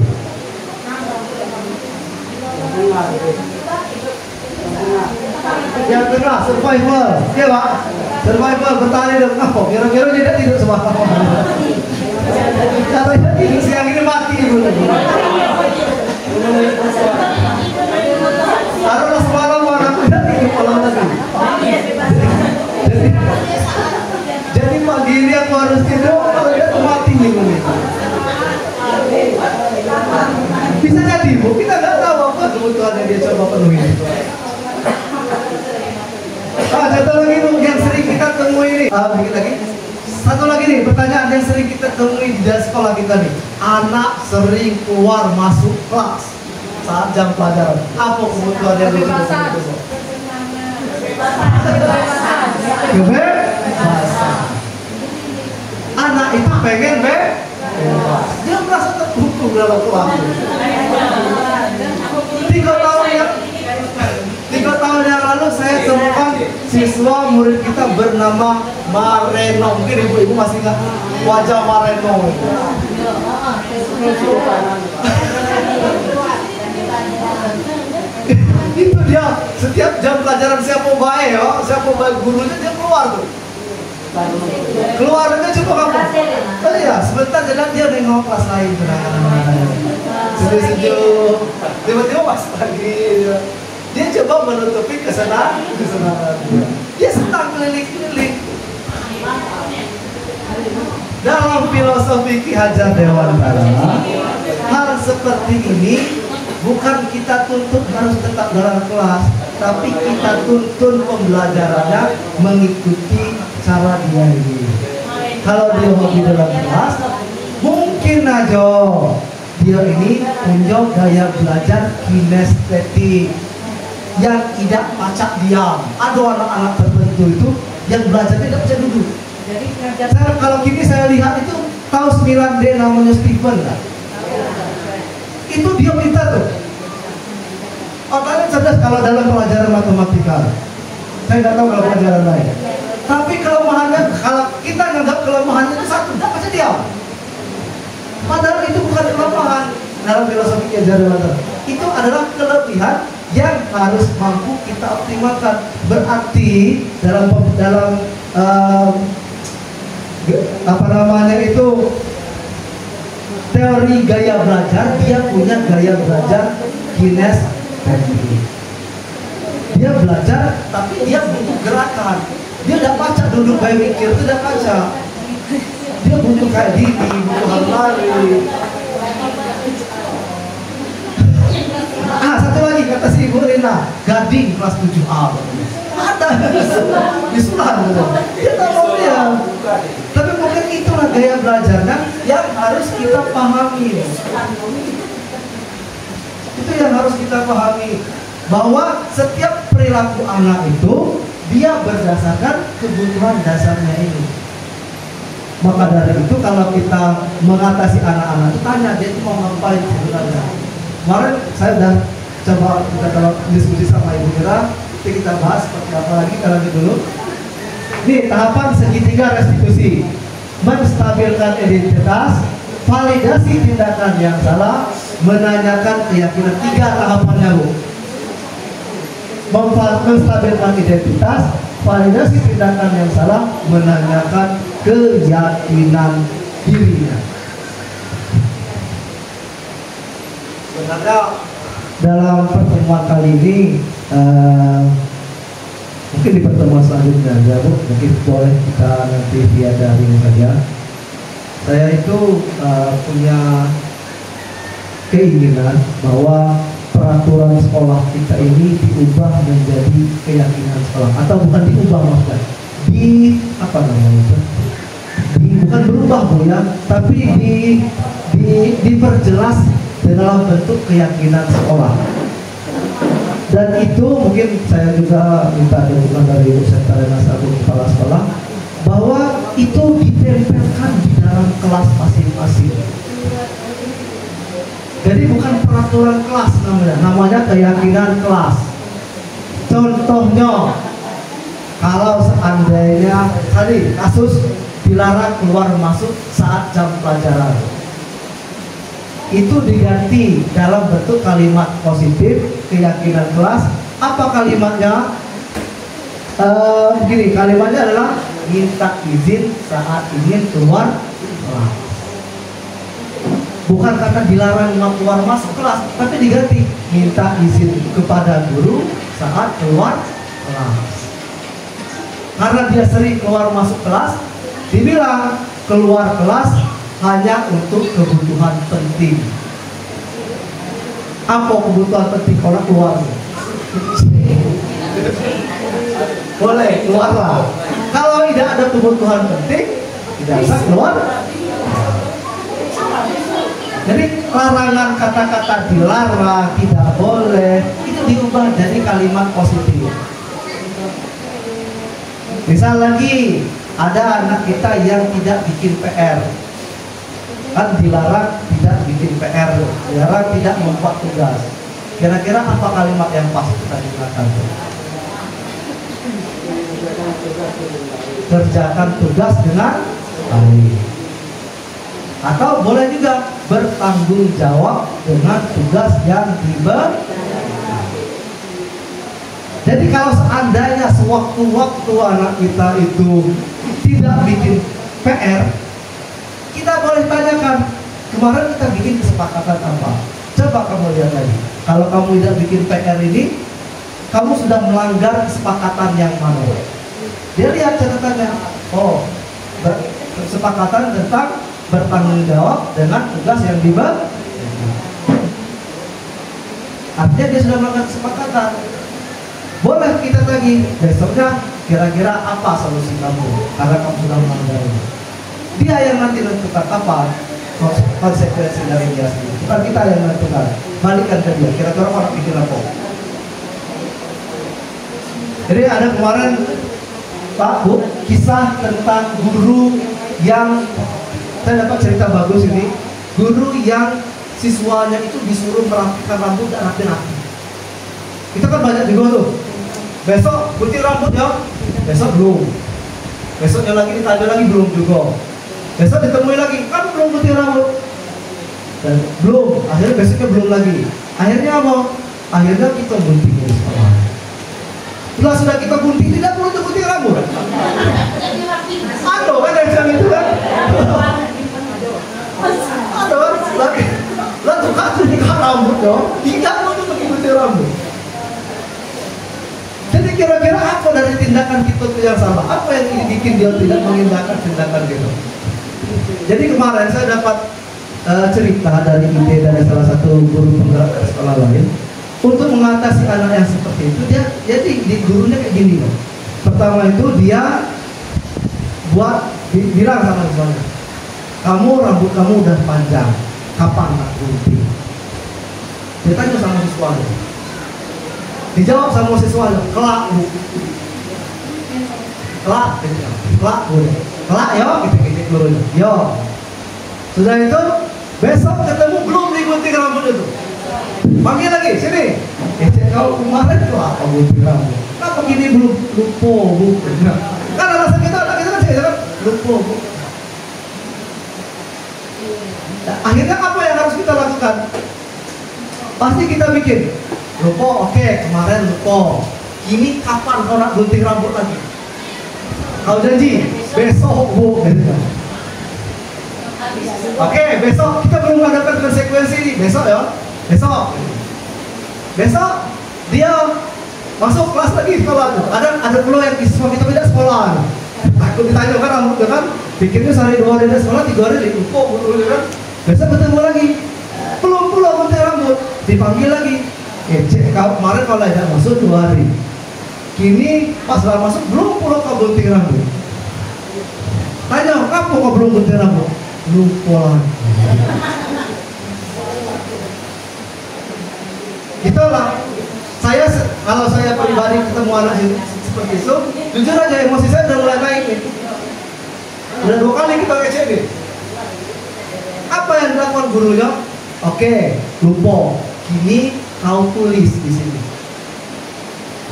Yang tengah, survival, ya Pak. Survival, bertahan hidup. Apa? Kira-kira dia tidur semalam. Katanya tidur siang ini mati Ibu. Taruhlah semalam orang tidak tidur malam tadi. Jadi pagi ini aku harus tidur, kalau dia mati nih. Bisa jadi Bu, kita nggak tahu apa kebutuhan yang dia coba penuhi. Satu lagi Bu, yang sering kita temui ini. Lagi. Satu lagi nih, pertanyaan yang sering kita temui di sekolah kita nih. Anak sering keluar masuk kelas. saat jam pelajaran. Apa kebutuhan yang dibutuhkan? Kebebasan. Anak itu pengen bebas. Dia merasa terhukum dalam keluarga. 3 tahun yang lalu saya temukan siswa murid kita bernama Mareno. Mungkin ibu-ibu masih ingat wajah Mareno itu. Itu dia setiap jam pelajaran siapa baik ya, siapa baik gurunya dia keluar tuh. Keluarnya coba kamu. Oh iya, sebentar jalan dia nengok kelas lain sejuk-sejuk. Tiba-tiba pas lagi dia coba menutupi kesenangan. Dia senang keliling-keliling. Dalam filosofi Ki Hajar Dewantara, hal seperti ini bukan kita tuntut harus tetap dalam kelas, tapi kita tuntun pembelajarannya mengikuti cara dia ini. Kalau dia mau di dalam kelas, mungkin aja dia ini punya gaya belajar kinestetik yang tidak pacak diam. Ada anak-anak tertentu itu yang belajarnya tidak bisa duduk. Kalau kini saya lihat itu tahu 9D namanya Stephen kan? Itu dia minta tuh. Otaknya cerdas kalau dalam pelajaran matematika. Saya nggak tahu kalau pelajaran lain. Tapi kelemahannya, kalau kita nganggap kelemahannya itu satu, tidak bisa diam. Padahal itu bukan kelemahan dalam filosofi Ki Hajar Dewantara. Itu adalah kelebihan yang harus mampu kita optimalkan. Berarti dalam apa namanya itu teori gaya belajar, dia punya gaya belajar kinestetik. Dia belajar tapi dia butuh gerakan. Dia tidak baca duduk kayak mikir, itu tidak baca. Dia butuh kayak gini, butuh lari. Satu lagi kata si Ibu Rina, Gading kelas 7A. Ada di Sulan. Dia tahu dia. Tapi mungkin itulah gaya belajarnya yang harus kita pahami. Itu yang harus kita pahami, bahwa setiap perilaku anak itu dia berdasarkan kebutuhan dasarnya ini. Maka dari itu kalau kita mengatasi anak-anak itu tanya dia itu mau ngapain sebenarnya. Kemarin saya sudah coba kita diskusi sama Ibu Mira, kita bahas seperti apa lagi kalau dulu. Ini tahapan segitiga restitusi, menstabilkan identitas, validasi tindakan yang salah, menanyakan keyakinan. 3 tahapannya Bu. Menstabilkan identitas, validasi tindakan yang salah, menanyakan keyakinan dirinya. Sebenarnya dalam pertemuan kali ini mungkin di pertemuan selanjutnya ya Bu, mungkin boleh kita nanti via daring saja. Saya itu punya keinginan bahwa peraturan sekolah kita ini diubah menjadi keyakinan sekolah, atau bukan diubah maksudnya, apa namanya itu? Bukan berubah Bu ya, tapi diperjelas dalam bentuk keyakinan sekolah. Dan itu mungkin saya juga minta dukungan dari Ibu Sekretariat Nasional Kepala Sekolah, bahwa itu ditempelkan di dalam kelas masing-masing. Jadi bukan peraturan kelas namanya keyakinan kelas. Contohnya, kalau seandainya tadi kasus dilarang keluar masuk saat jam pelajaran, itu diganti dalam bentuk kalimat positif, keyakinan kelas. Apa kalimatnya? Begini, kalimatnya adalah minta izin saat ingin keluar kelas. Bukan karena dilarang keluar masuk kelas, tapi diganti minta izin kepada guru saat keluar kelas. Karena dia sering keluar masuk kelas, dibilang keluar kelas hanya untuk kebutuhan penting. Apa kebutuhan penting kalau keluar? Boleh keluarlah. Kalau tidak ada kebutuhan penting, tidak usah keluar. Jadi larangan kata-kata dilarang, tidak boleh, itu diubah jadi kalimat positif. Misal lagi ada anak kita yang tidak bikin PR, kan dilarang tidak bikin PR, dilarang tidak membuat tugas. Kira-kira apa kalimat yang pas kita gunakan? Kerjakan tugas dengan baik. Atau boleh juga bertanggung jawab dengan tugas yang diberi. Jadi kalau seandainya sewaktu-waktu anak kita itu tidak bikin PR, kita boleh tanyakan, kemarin kita bikin kesepakatan apa? Coba kamu lihat lagi. Kalau kamu tidak bikin PR ini, kamu sudah melanggar kesepakatan yang mana? Dia lihat catatannya. Oh, kesepakatan tentang bertanggung jawab dengan tugas yang diberi. Artinya dia sudah melakukan kesepakatan. Boleh kita lagi besoknya, kira-kira apa solusi kamu karena kamu sudah melanggar. Dia yang nanti menentukan apa konsekuensi dari dia sendiri. Bukan kita yang menentukan. Balikkan ke dia. Kira-kira orang pikir apa? Jadi ada kemarin Pak Bu, kisah tentang guru yang saya dapat cerita bagus ini. Guru yang siswanya itu disuruh merapikan rambut dan rapi-rapi. Kita kan banyak juga tuh. Besok gunting rambut ya, besok belum. Besoknya lagi ditanya lagi belum juga. Besok ditemui lagi, kan belum gunting rambut. Dan belum, akhirnya besoknya belum lagi. Akhirnya apa? Akhirnya kita gunting di sekolah. Setelah sudah kita gunting, tidak perlu gunting rambut. Aduh, kan yang bilang itu kan? Aduh, lagi gunting rambut dong. Tidak perlu gunting rambut. Jadi kira-kira apa dari tindakan kita itu yang salah? Apa yang bikin dia tidak mengindahkan tindakan gitu? Jadi kemarin saya dapat cerita dari ide dari salah satu guru penggerak dari sekolah lain untuk mengatasi anak yang seperti itu. Dia jadi di gurunya kayak gini loh. Pertama itu dia bilang sama siswanya, kamu rambut kamu udah panjang, kapan nak gunting? Dia tanya sama siswanya. Dijawab sama siswanya, kelak bu, kelak bu, kelak yo, gitu gurunya, yo. Sudah itu besok ketemu belum digunting rambut itu, panggil lagi sini. Kau kemarin tuh apa gunting rambut? Kenapa gini belum lupa bu? Kan alasan kita kan lupa bu. Nah, akhirnya apa yang harus kita lakukan? Pasti kita bikin. Lupa, oke, kemarin lupa. Ini kapan kau nak gunting rambut lagi? Kau janji besok bu. Oke, besok kita belum mengadakan konsekuensi ini. Besok ya, besok dia masuk kelas lagi sekolah tuh. Ada pula yang siswa kita tidak sekolah. Aku ditanya kan rambut kan, pikirnya sehari 2 hari sekolah, 3 hari lupa bu kan. Besok ketemu lagi, belum gunting rambut, dipanggil lagi. Cek kau kemarin kalau tidak masuk 2 hari, kini pas sudah masuk belum kau gunting rambut. Tanya, kapan kau belum gunting rambut? Lupa. Itulah kalau saya pribadi ketemu anak yang seperti itu, jujur aja emosi saya udah mulai naik nih. Udah 2 kali kita ngecek nih. Apa yang dilakukan gurunya? Oke, lupa. Kini kau tulis di sini.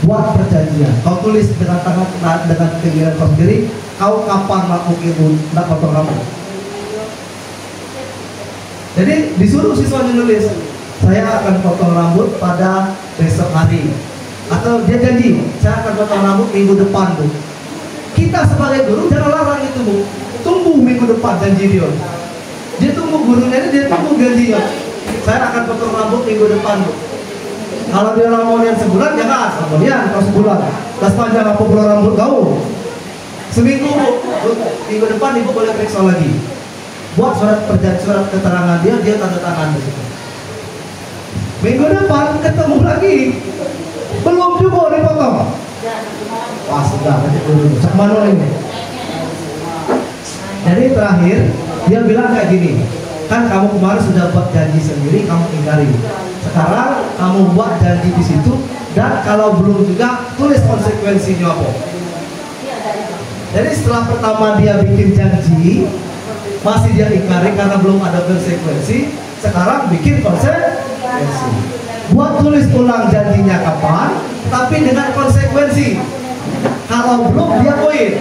Buat perjanjian. Kau tulis dengan tangan dengan keinginan kau sendiri. Kau kapan nak potong rambut? Jadi disuruh siswanya nulis. Saya akan potong rambut pada besok hari. Atau dia janji, saya akan potong rambut minggu depan bu. Kita sebagai guru jangan larang itu bu. Tunggu minggu depan janji dia. Dia tunggu gurunya ini, dia tunggu janjinya. Saya akan potong rambut minggu depan bu. Kalau dia lamonnya sebulan, jangan kemudian kalau sebulan. Tas panjang apa pulau rambut kau? Seminggu bu. Minggu depan ibu boleh periksa lagi. Buat surat keterangan dia tanda tangan di situ. Minggu depan ketemu lagi, belum juga dipotong. Wah sudah, cak mana ini? Jadi terakhir dia bilang kayak gini, Kan kamu kemarin sudah buat janji sendiri, kamu ingkari. Sekarang kamu buat janji di situ, dan kalau belum juga tulis konsekuensinya apa. Jadi setelah pertama dia bikin janji, masih dia ingkari karena belum ada konsekuensi. Sekarang bikin konsekuensi. Buat tulis ulang janjinya kapan, tapi dengan konsekuensi. Kalau belum dia poin.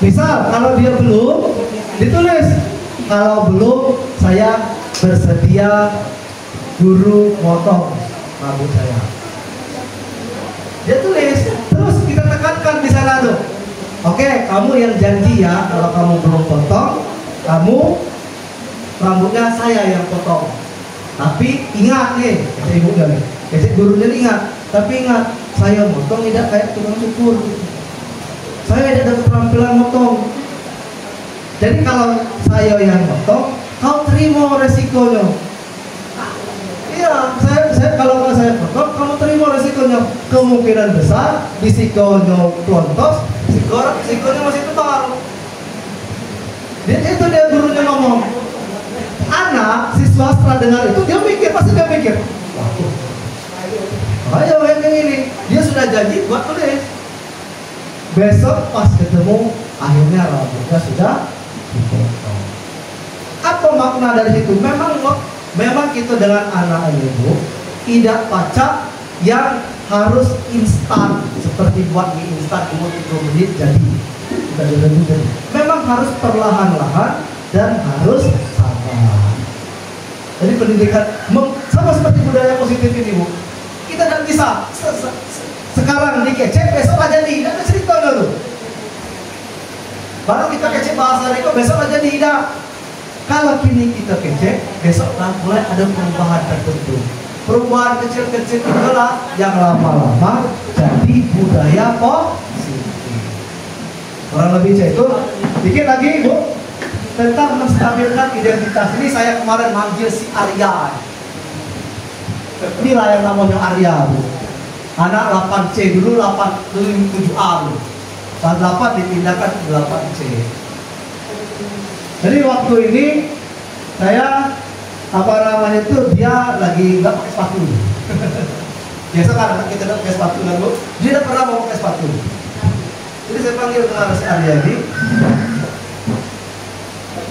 Misal kalau dia belum, ditulis kalau belum saya bersedia guru motong rambut saya. Dia tulis, terus kita tekankan di sana tuh. Oke, kamu yang janji ya, kalau kamu belum potong, kamu rambutnya saya yang potong. Tapi ingat nih, kata ibu nih, kata gurunya ingat. Tapi ingat, saya motong tidak kayak tukang cukur. Saya tidak ada keterampilan motong. Jadi kalau saya yang motong, kau terima resikonya. Iya, saya kalau saya motong, kamu terima resikonya. Kemungkinan besar risikonya tontos, risikonya masih tebal. Itu dia gurunya ngomong. Anak siswa setelah dengar itu dia mikir, pasti dia mikir. Ayo yang ini, dia sudah janji buat tulis. Besok pas ketemu, akhirnya rambutnya sudah dipotong. Apa makna dari itu? Memang kita dengan anak ibu tidak pacak yang harus instan, seperti buat mie instan 2-3 menit jadi. Memang harus perlahan-lahan dan harus sabar. Jadi pendidikan sama seperti budaya positif ini, Bu. Kita tidak bisa sekarang dikecek, besok aja nih, tidak ada cerita dulu. Baru kita kecek bahasa Riko, besok aja nih, tidak. Kalau kini kita kecek, besok mulai ada perubahan tertentu. Perubahan kecil-kecil itulah yang lama-lama jadi budaya positif. Kurang lebih itu. Dikit lagi, Bu, tentang menstabilkan identitas. Ini saya kemarin manggil si Arya. Inilah yang namanya Arya, Bu. Anak 8C dulu, 7A dulu. Pas 8 dipindahkan ke 8C. Jadi waktu ini saya itu dia lagi nggak pakai sepatu. Biasa kan anak kita nggak pakai sepatu kan, Bu. Dia tidak pernah mau pakai sepatu. Jadi saya panggil ke si Arya ini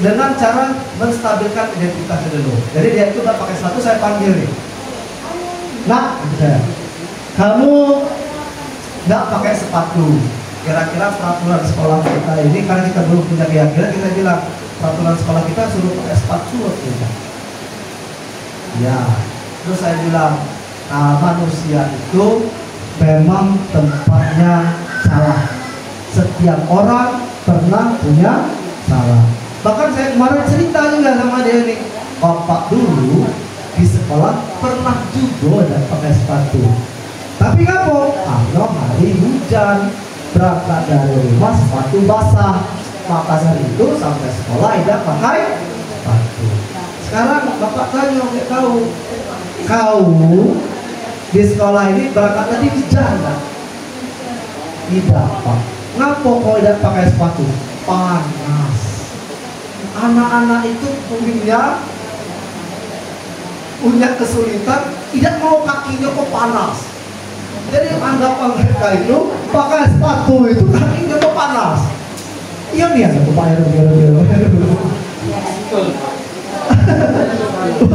dengan cara menstabilkan identitasnya dulu. Jadi dia itu nggak pakai sepatu, saya panggil nih. Nah, saya. Kamu nggak pakai sepatu. Kira-kira peraturan sekolah kita ini, karena kita belum punya keyakinan, kita bilang peraturan sekolah kita suruh pakai sepatu waktu itu. Ya, terus saya bilang, manusia itu memang tempatnya salah. Setiap orang pernah punya salah. Bahkan saya kemarin cerita juga sama dia nih, bapak dulu di sekolah pernah juga dan pakai sepatu. Tapi kamu, kalau hari hujan, berangkat dari rumah sepatu basah, maka dari itu sampai sekolah tidak pakai sepatu. Sekarang bapak tanya, nggak tahu, kau di sekolah ini berangkat tadi hujan, tidak pak. Ngapa kau tidak pakai sepatu? Panas. Anak-anak itu punya kesulitan, tidak mau kakinya kok panas. Jadi anggapan mereka itu pakai sepatu itu kakinya kok panas. Iya nih ada Pak Heru.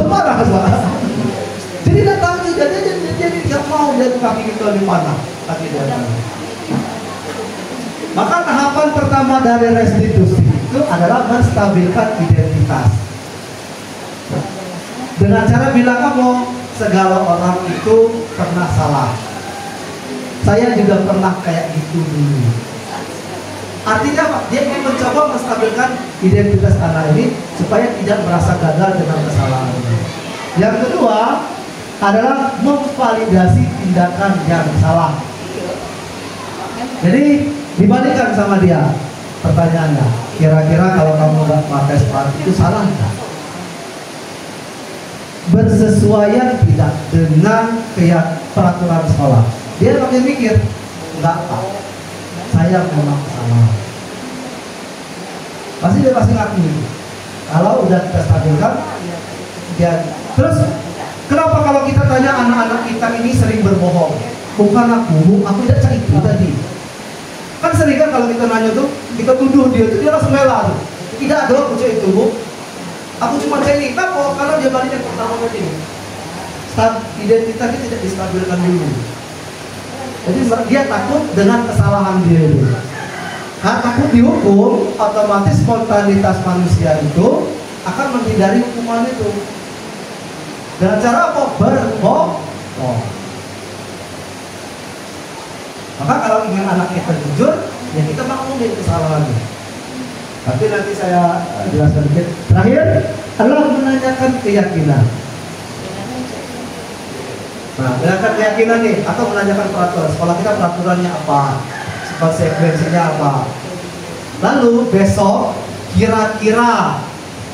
Panas Pak. Jadi datang juga jadi nggak mau dia kaki itu lebih panas. Kaki dia. Maka tahapan pertama dari restitusi itu adalah menstabilkan identitas. Dengan cara bilang kamu segala orang itu pernah salah. Saya juga pernah kayak gitu dulu. Artinya apa? Dia ingin mencoba menstabilkan identitas anak ini supaya tidak merasa gagal dengan kesalahannya. Yang kedua adalah memvalidasi tindakan yang salah. Jadi dibalikan sama dia pertanyaannya, kira-kira kalau kamu nggak pakai sepatu itu salah nggak? Bersesuaian tidak dengan peraturan sekolah? Dia makin mikir, enggak pak, saya memang salah. Pasti dia pasti ngaku. Kalau udah kita stabilkan, dia terus kenapa kalau kita tanya anak-anak kita ini sering berbohong? Bukan aku tidak cari itu tadi. Kan sering kan kalau kita nanya tuh, kita tuduh dia tuh dia langsung rela tuh. Tidak ada aku cari itu, Bu. Aku cuma cari, kenapa? Karena dia balik yang pertama tadi. Identitasnya tidak distabilkan dulu. Jadi dia takut dengan kesalahan dia itu. Karena takut dihukum, otomatis spontanitas manusia itu akan menghindari hukuman itu. Dengan cara apa? Berbohong. Maka kalau ingin anak kita jujur, ya kita maklumin kesalahannya. Tapi nanti saya jelaskan sedikit. Terakhir adalah menanyakan keyakinan. Nah, menanyakan keyakinan nih, atau menanyakan peraturan. Sekolah kita peraturannya apa? Konsekuensinya apa? Lalu besok kira-kira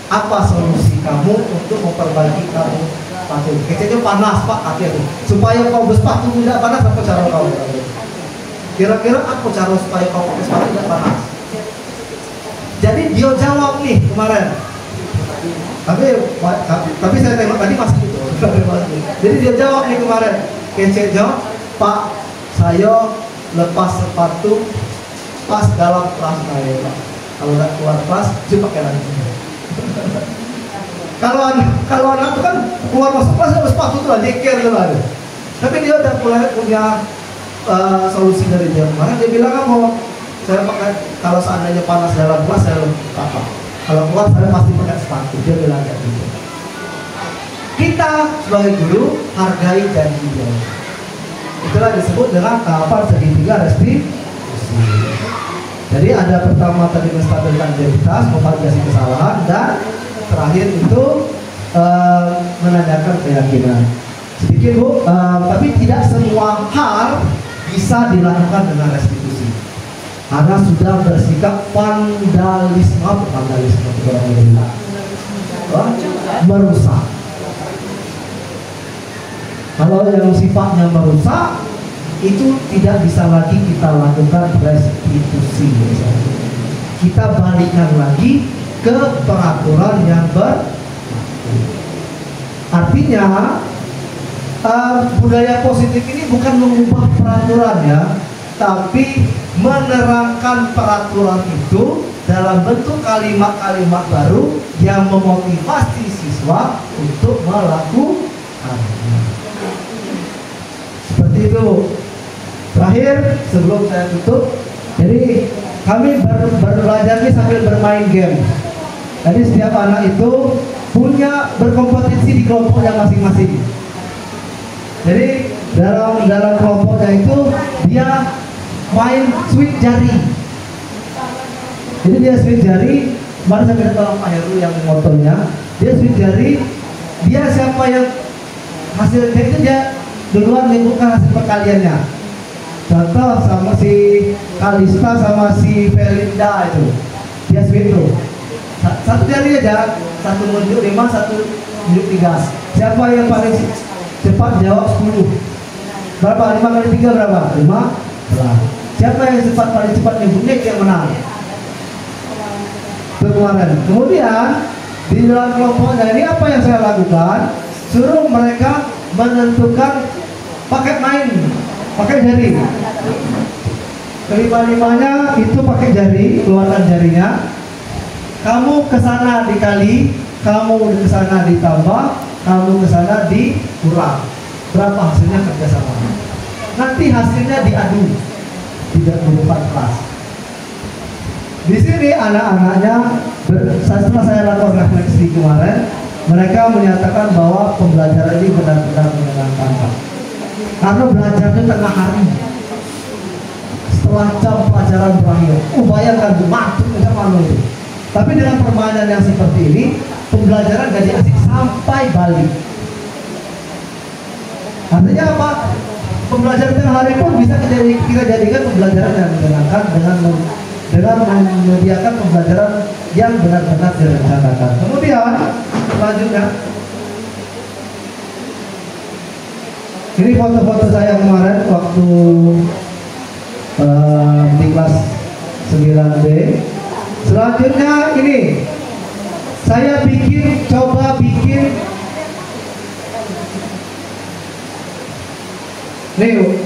apa solusi kamu untuk memperbaiki kamu sepatu? Kecilnya panas Pak, katanya supaya kau bersepatu tidak panas, apa cara kau? Kira-kira apa cara supaya kau pakai sepatu tidak panas? Jadi dia jawab nih kemarin. Tapi saya tengok tadi masih gitu. Jadi dia jawab nih kemarin. Kecil jawab, Pak, saya lepas sepatu pas dalam kelas saya, Pak. Kalau nggak keluar kelas, dia pakai lagi. Kalau anak itu kan keluar masuk kelas ada sepatu tuh lah, dikir tuh lah. Tapi dia udah punya solusi dari dia kemarin. Dia bilang kan mau saya pakai, kalau seandainya panas dalam kelas saya apa? Kalau keluar saya pasti pakai sepatu. Dia bilang kayak gitu. Kita sebagai guru hargai janji dia. Itulah disebut dengan tahapan segitiga restitusi. Jadi ada pertama tadi menstabilkan identitas, memvalidasi kesalahan, dan terakhir itu menanyakan keyakinan. Sedikit Bu, tapi tidak semua hal bisa dilakukan dengan restitusi. Karena sudah bersikap vandalisme, merusak. Kalau yang sifatnya merusak, itu tidak bisa lagi kita lakukan restitusi. Kita balikkan lagi ke peraturan yang artinya budaya positif ini bukan mengubah peraturan ya, tapi menerangkan peraturan itu dalam bentuk kalimat-kalimat baru yang memotivasi siswa untuk melakukannya. Seperti itu. Terakhir sebelum saya tutup, jadi kami belajar ini sambil bermain game. Jadi setiap anak itu punya berkompetisi di kelompoknya masing-masing. Jadi dalam kelompoknya itu dia main sweep jari. Jadi dia sweep jari, kemarin saya minta tolong Pak Heru yang motonya. Dia sweep jari, dia siapa yang hasilnya itu dia duluan mengikuti hasil perkaliannya. Contoh sama si Kalista sama si Felinda itu, dia sweep tuh. Satu jari aja, satu menunjuk 5, satu menunjuk 3. Siapa yang paling cepat jawab 10? Berapa? 5 kali 3 berapa? 5. Siapa yang paling cepat nyebutnya yang menang? Itu kemarin. Kemudian di dalam kelompoknya ini apa yang saya lakukan? Suruh mereka menentukan pakai main, pakai jari. Kelima-limanya itu pakai jari, keluarkan jarinya. Kamu ke sana dikali, kamu ke sana ditambah, kamu ke sana dikurang. Berapa hasilnya kerjasama? Nanti hasilnya diadu di depan kelas. Di sini anak-anaknya, setelah saya lakukan refleksi kemarin, mereka menyatakan bahwa pembelajaran ini benar-benar menyenangkan, Pak. Karena belajarnya tengah hari, setelah jam pelajaran berakhir. Bayangkan mantuk malu itu. Tapi dengan permainan yang seperti ini, pembelajaran jadi asik sampai balik. Artinya apa? Pembelajaran tengah hari pun bisa kita jadikan pembelajaran yang menyenangkan dengan menyediakan pembelajaran yang benar-benar direncanakan. Kemudian selanjutnya, ini foto-foto saya kemarin waktu di kelas 9B. Selanjutnya ini saya coba bikin nih,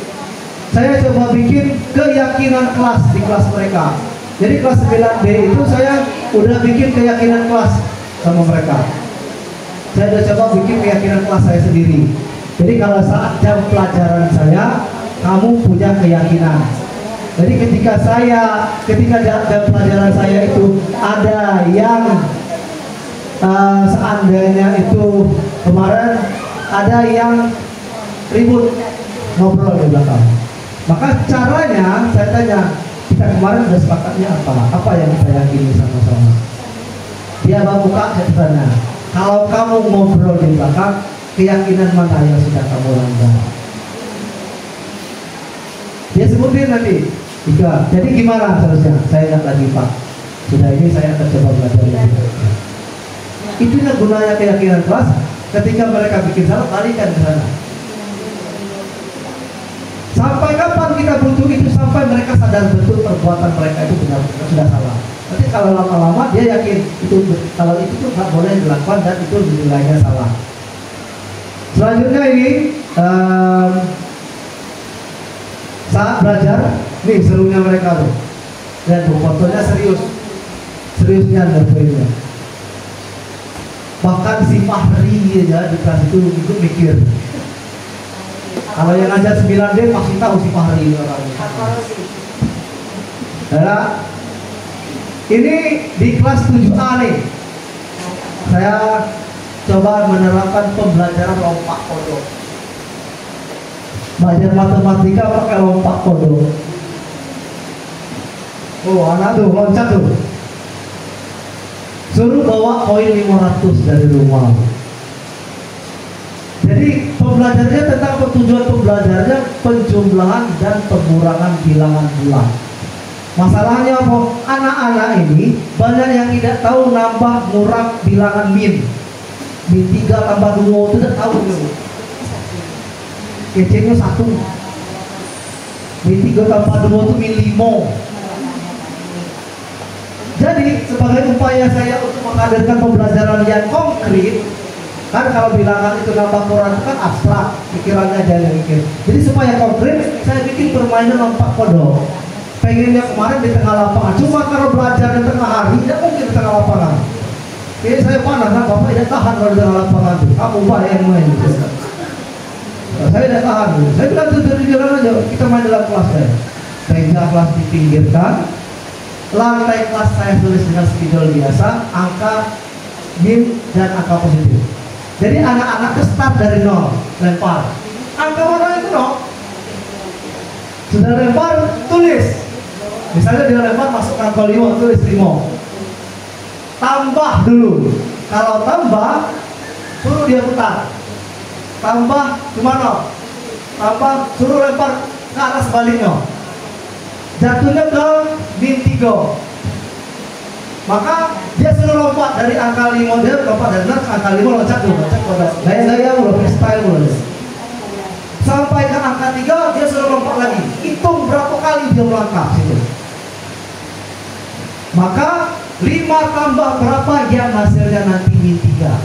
saya coba bikin keyakinan kelas di kelas mereka. Jadi kelas 9B itu saya udah bikin keyakinan kelas sama mereka. Saya udah coba bikin keyakinan kelas saya sendiri. Jadi kalau saat jam pelajaran saya, kamu punya keyakinan. Jadi ketika jam pelajaran saya itu ada yang seandainya itu kemarin ada yang ribut ngobrol di belakang, maka caranya saya tanya, kita kemarin sudah sepakatnya apa yang kita yakini sama-sama. Dia buka catatannya, kalau kamu ngobrol di belakang, keyakinan mana yang sudah kamu langgar? Dia sebutin nanti 3. Jadi gimana seharusnya? Saya ingat lagi Pak, sudah ini saya akan coba belajar lagi. Itulah gunanya keyakinan kelas. Ketika mereka bikin salah, balikan ke sana. Sampai kapan kita butuh itu? Sampai mereka sadar betul perbuatan mereka itu benar-benar sudah salah. Nanti kalau lama-lama dia yakin itu, kalau itu tuh nggak boleh dilakukan dan itu nilainya salah. Selanjutnya ini saat belajar, nih serunya mereka tuh. Dan fotonya seriusnya ada poinnya. Bahkan si Fahri aja di kelas itu mikir. Kalau yang ngajar 9D pasti tahu si Fahri ini orangnya. Nah, ini di kelas 7A nih, saya coba menerapkan pembelajaran lompat kodok. Belajar matematika pakai lompat kodok. Oh, anak tuh loncat tuh. Suruh bawa koin 500 dari rumah. Jadi pembelajarannya tentang tujuan pembelajarannya penjumlahan dan pengurangan bilangan bulan. Masalahnya apa? Anak-anak ini banyak yang tidak tahu nambah ngurang bilangan min. Min 3 tambah 2 itu tidak tahu dulu. Kecilnya 1. Min 3 tambah 2 itu min 5. Jadi sebagai upaya saya untuk menghadirkan pembelajaran yang konkret, kan kalau bilangan itu nambah kurang itu kan abstrak, pikirannya aja yang mikir. Jadi supaya konkret, saya bikin permainan lompat kodok. Pengennya kemarin di tengah lapangan, cuma kalau belajar di tengah hari, tidak mungkin di tengah lapangan. Jadi saya panas, nah, Bapak tidak tahan kalau di tengah lapangan itu. Kamu banyak yang main. Saya tidak tahan. Saya bilang tuh dari jalan aja, kita main dalam kelas saya. Meja kelas dipinggirkan. Lantai kelas saya tulis dengan spidol biasa, angka min dan angka positif. Jadi anak-anak start dari 0, lempar. Angka mana itu 0? Sudah lempar, tulis. Misalnya dia lempar masuk angka 5, tulis 5. Tambah dulu. Kalau tambah, suruh dia putar. Tambah gimana? Tambah, suruh lempar ke arah sebaliknya. Jatuhnya ke min 3. Maka dia suruh lompat dari angka 5, dia lompat dari 0 ke angka 5, loncat dulu, loncat pada gaya-gaya udah freestyle dulu. Sampai ke angka 3, dia suruh lompat lagi. Hitung berapa kali dia melangkah situ. Maka 5 tambah berapa yang hasilnya nanti min 3.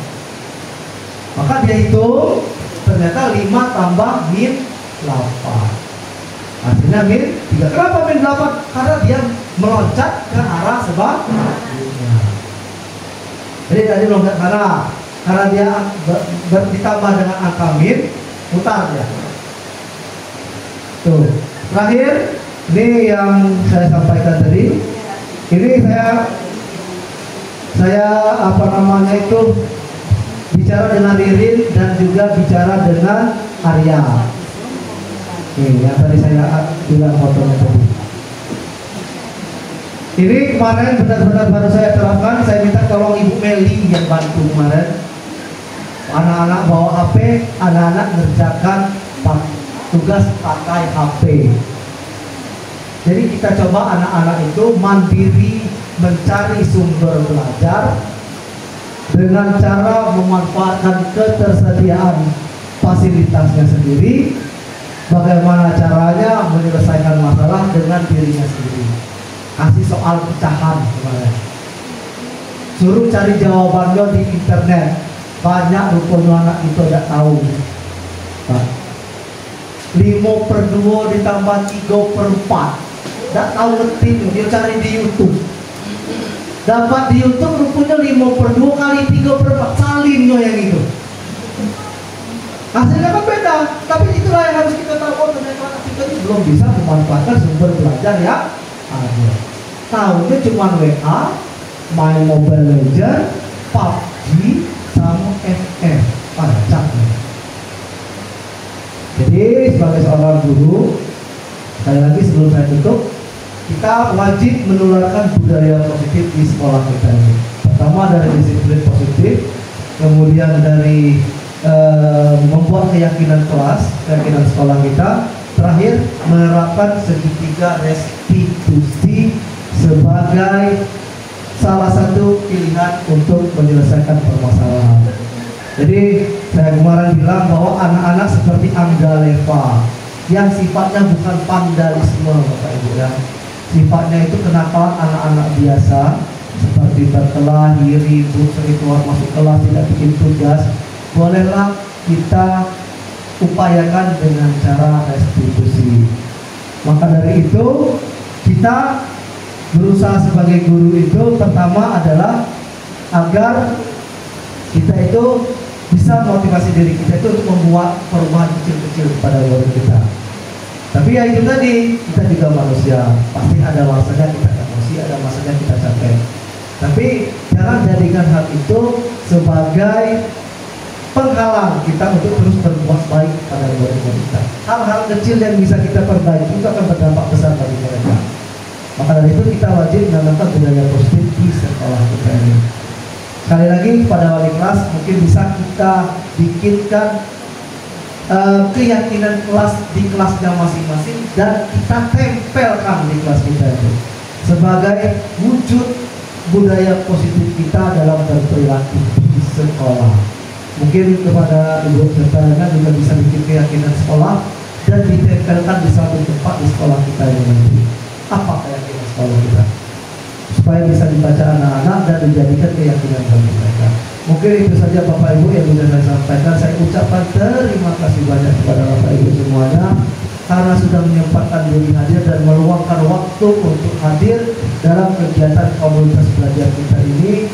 Maka dia hitung, ternyata 5 tambah min 8. Hasilnya min 3. Kenapa min 8? Karena dia meloncat ke arah sebaliknya. Jadi tadi meloncat karena dia ditambah dengan angka min, putar ya. Tuh. Terakhir, ini yang saya sampaikan tadi. Ini saya apa namanya itu bicara dengan Ririn dan juga bicara dengan Arya. Ini yang tadi saya bilang fotonya tadi. Ini kemarin benar-benar baru saya terapkan. Saya minta tolong Ibu Meli yang bantu kemarin. Anak-anak bawa HP, anak-anak ngerjakan tugas pakai HP. Jadi kita coba anak-anak itu mandiri mencari sumber belajar dengan cara memanfaatkan ketersediaan fasilitasnya sendiri. Bagaimana caranya menyelesaikan masalah dengan dirinya sendiri. kasih soal pecahan kemarin. Suruh cari jawabannya di internet. Banyak rupanya anak itu tidak tahu. 5/2 ditambah 3/4 tidak tahu ngerti, dia cari di YouTube. Dapat di YouTube rupanya 5/2 kali 3/4 salinnya yang itu. Hasilnya kan beda, tapi itulah yang harus kita tahu. Ternyata anak kita ini belum bisa memanfaatkan sumber belajar yang ada. Tahunya cuma WA, main Mobile Legends, PUBG, sama FF. Pacak. Jadi sebagai seorang guru, sekali lagi sebelum saya tutup, kita wajib menularkan budaya positif di sekolah kita ini. Pertama dari disiplin positif, kemudian dari membuat keyakinan kelas, keyakinan sekolah kita. Terakhir, menerapkan segitiga restitusi sebagai salah satu pilihan untuk menyelesaikan permasalahan. Jadi saya kemarin bilang bahwa anak-anak seperti Angga Leva yang sifatnya bukan vandalisme, Bapak Ibu ya. Sifatnya itu kenakalan anak-anak biasa seperti berkelahi, ribut, sering keluar masuk kelas, tidak bikin tugas. Bolehlah kita upayakan dengan cara restitusi. Maka dari itu kita berusaha sebagai guru itu pertama adalah agar kita itu bisa motivasi diri kita itu untuk membuat perubahan kecil-kecil kepada guru kita. Tapi ya itu tadi, kita juga manusia, pasti ada masanya kita emosi, ada masanya kita capek. Tapi jangan jadikan hal itu sebagai penghalang kita untuk terus berbuat baik pada guru kita. Hal-hal kecil yang bisa kita perbaiki itu akan berdampak besar bagi mereka. Maka dari itu kita wajib menanamkan budaya positif di sekolah kita ini. Sekali lagi pada wali kelas mungkin bisa kita bikinkan keyakinan kelas di kelasnya masing-masing dan kita tempelkan di kelas kita itu sebagai wujud budaya positif kita dalam berperilaku di sekolah. Mungkin kepada ibu serta juga bisa bikin keyakinan sekolah dan ditempelkan di satu tempat di sekolah kita ini nanti. Apa keyakinan sekolah kita? Supaya bisa dibaca anak-anak dan dijadikan keyakinan bagi mereka. Mungkin itu saja Bapak Ibu yang bisa saya sampaikan. Saya ucapkan terima kasih banyak kepada Bapak Ibu semuanya karena sudah menyempatkan diri hadir dan meluangkan waktu untuk hadir dalam kegiatan komunitas belajar kita ini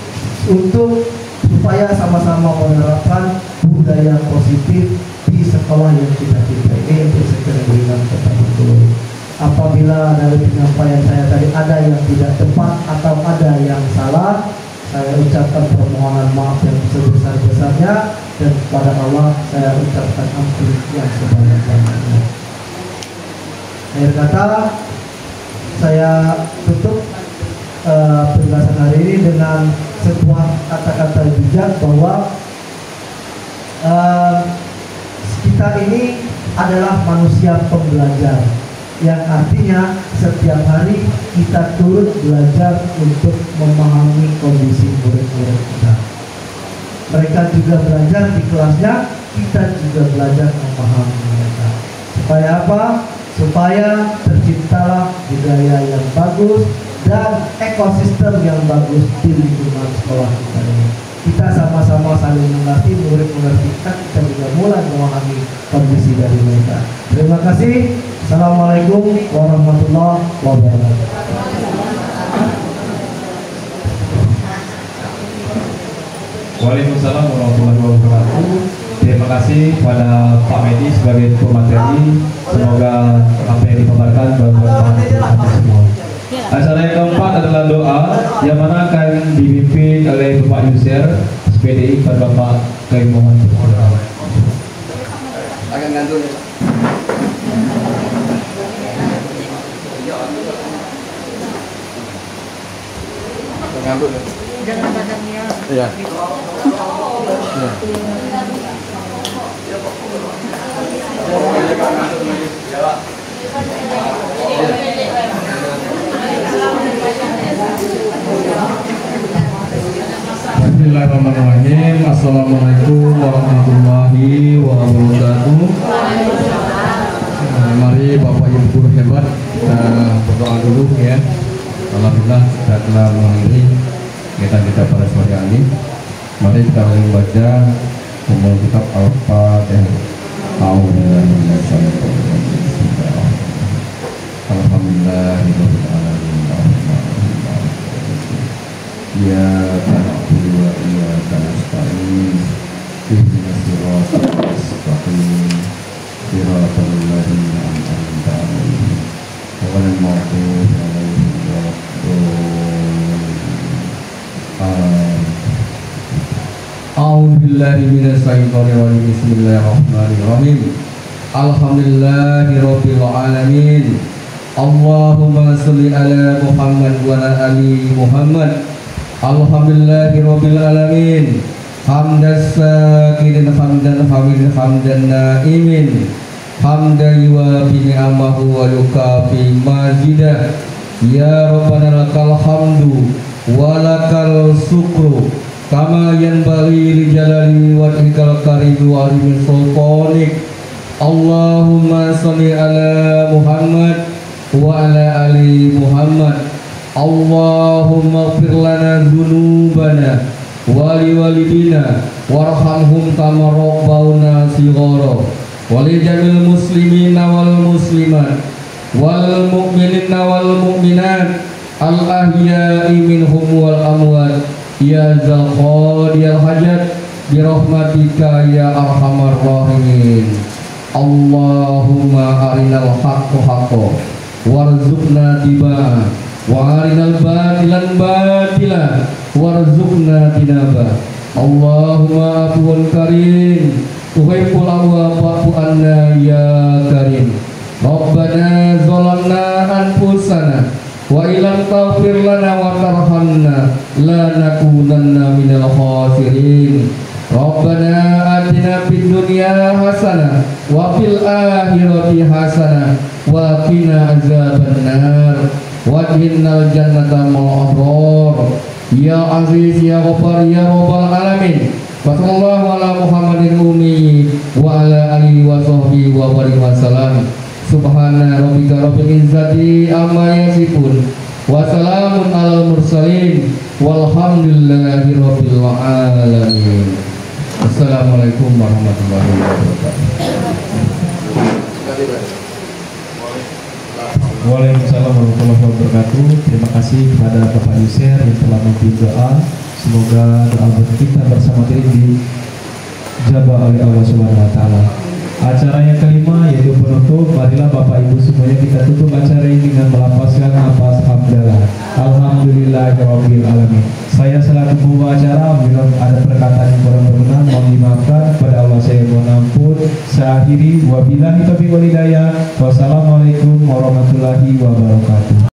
untuk supaya sama-sama menerapkan budaya positif di sekolah yang kita cintai. Ini untuk segera berikan kepada guru. Apabila dari penyampaian saya tadi ada yang tidak tepat atau ada yang salah, saya ucapkan permohonan maaf yang sebesar-besarnya dan kepada Allah saya ucapkan ampun yang sebanyak-banyaknya. Akhir kata, saya tutup penjelasan hari ini dengan sebuah kata-kata bijak bahwa kita ini adalah manusia pembelajar, yang artinya setiap hari kita turut belajar untuk memahami kondisi murid-murid kita. Mereka juga belajar di kelasnya, kita juga belajar memahami mereka. Supaya apa? Supaya terciptalah budaya yang bagus dan ekosistem yang bagus di lingkungan sekolah kita ini. Kita sama-sama saling mengerti, murid mengerti kita juga mulai memahami kondisi dari mereka. Terima kasih. Assalamualaikum warahmatullahi wabarakatuh. Waalaikumsalam warahmatullahi wabarakatuh. Terima kasih pada Pak Medi sebagai pemateri. Semoga apa yang dipaparkan bermanfaat untuk semua. Acara yang keempat adalah doa yang mana akan dipimpin oleh Bapak Yusir SPDI pada Bapak Khairi Muhammad. Akan gantung ya. Ngambut ya. Jangan badannya. Iya. Bismillahirrahmanirrahim. Assalamualaikum warahmatullahi wabarakatuh. Mari Bapak Ibu guru hebat kita berdoa dulu ya. Alhamdulillah kita telah mengakhiri kita pada sore hari ini. Mari kita membaca umum kitab Al-Fatihah. Alhamdulillahirabbil alamin. Iyyaka na'budu wa iyyaka nasta'in. Ihdinas siratal mustaqim. Siratal ladzina an'amta 'alaihim ghairil maghdubi 'alaihim waladdallin. A'udzu billahi minasy syaithanir rajim. Bismillahirrahmanirrahim. Alhamdulillahirabbil alamin. Allahumma shalli ala Muhammad wa ala ali Muhammad. Alhamdulillahirabbil alamin. Hamdas sakirin hamdan hamidin hamdan naimin. Hamdan yuwafi ni'amahu wa yukafi mazidah. Ya Rabbana lakal hamdu wa lakal syukru kama yanbaghi li jalali wajhikal karim wa azimi sultanik. Allahumma shalli ala Muhammad wa ala ali Muhammad. Allahumma ighfir lana dzunubana wa liwalidina warhamhum kama rabbawna shighara wa li jamil muslimina wal muslimat wal mu'minina wal mu'minat al ahya'i minhum wal amwat ya zal qadiyal hajat bi rahmatika ya arhamar rahimin. Allahumma arinal haqqo haqqo warzuqna tibaa wa arinal batilan batila warzuqna tinaba. Allahumma afuwan karim tuhibbul afwa fa'fu anna ya karim. Rabbana zalamna anfusana wa illam taghfir lana wa tarhamna lanakunanna minal khasirin. Rabbana atina fid dunya hasanah wa fil akhirati hasanah wa qina azabannar wajhinnal jannata ma'al abrar. Ya aziz ya ghaffar ya rabbal alamin. Sallallahu ala Muhammadin ummi wa ala alihi wa sahbihi wa barik wa salam. Subhana rabbika rabbil izzati amma yasifun wa salamun alal mursalin walhamdulillahi rabbil alamin. Assalamualaikum warahmatullahi wabarakatuh. Waalaikumsalam warahmatullahi wabarakatuh. Terima kasih kepada Bapak Yusir yang telah memberi doa. Semoga doa kita bersama ini dijabah oleh Allah Subhanahu wa taala. Acara yang kelima yaitu penutup. Marilah Bapak Ibu semuanya kita tutup acara ini dengan melafazkan nafas hamdalah. Alhamdulillahirabbil alamin. Saya selaku pembawa acara, bila ada perkataan yang kurang berkenan mohon dimaafkan. Kepada Allah saya mohon ampun. Saya akhiri wabillahi taufiq wal hidayah. Wassalamualaikum warahmatullahi wabarakatuh.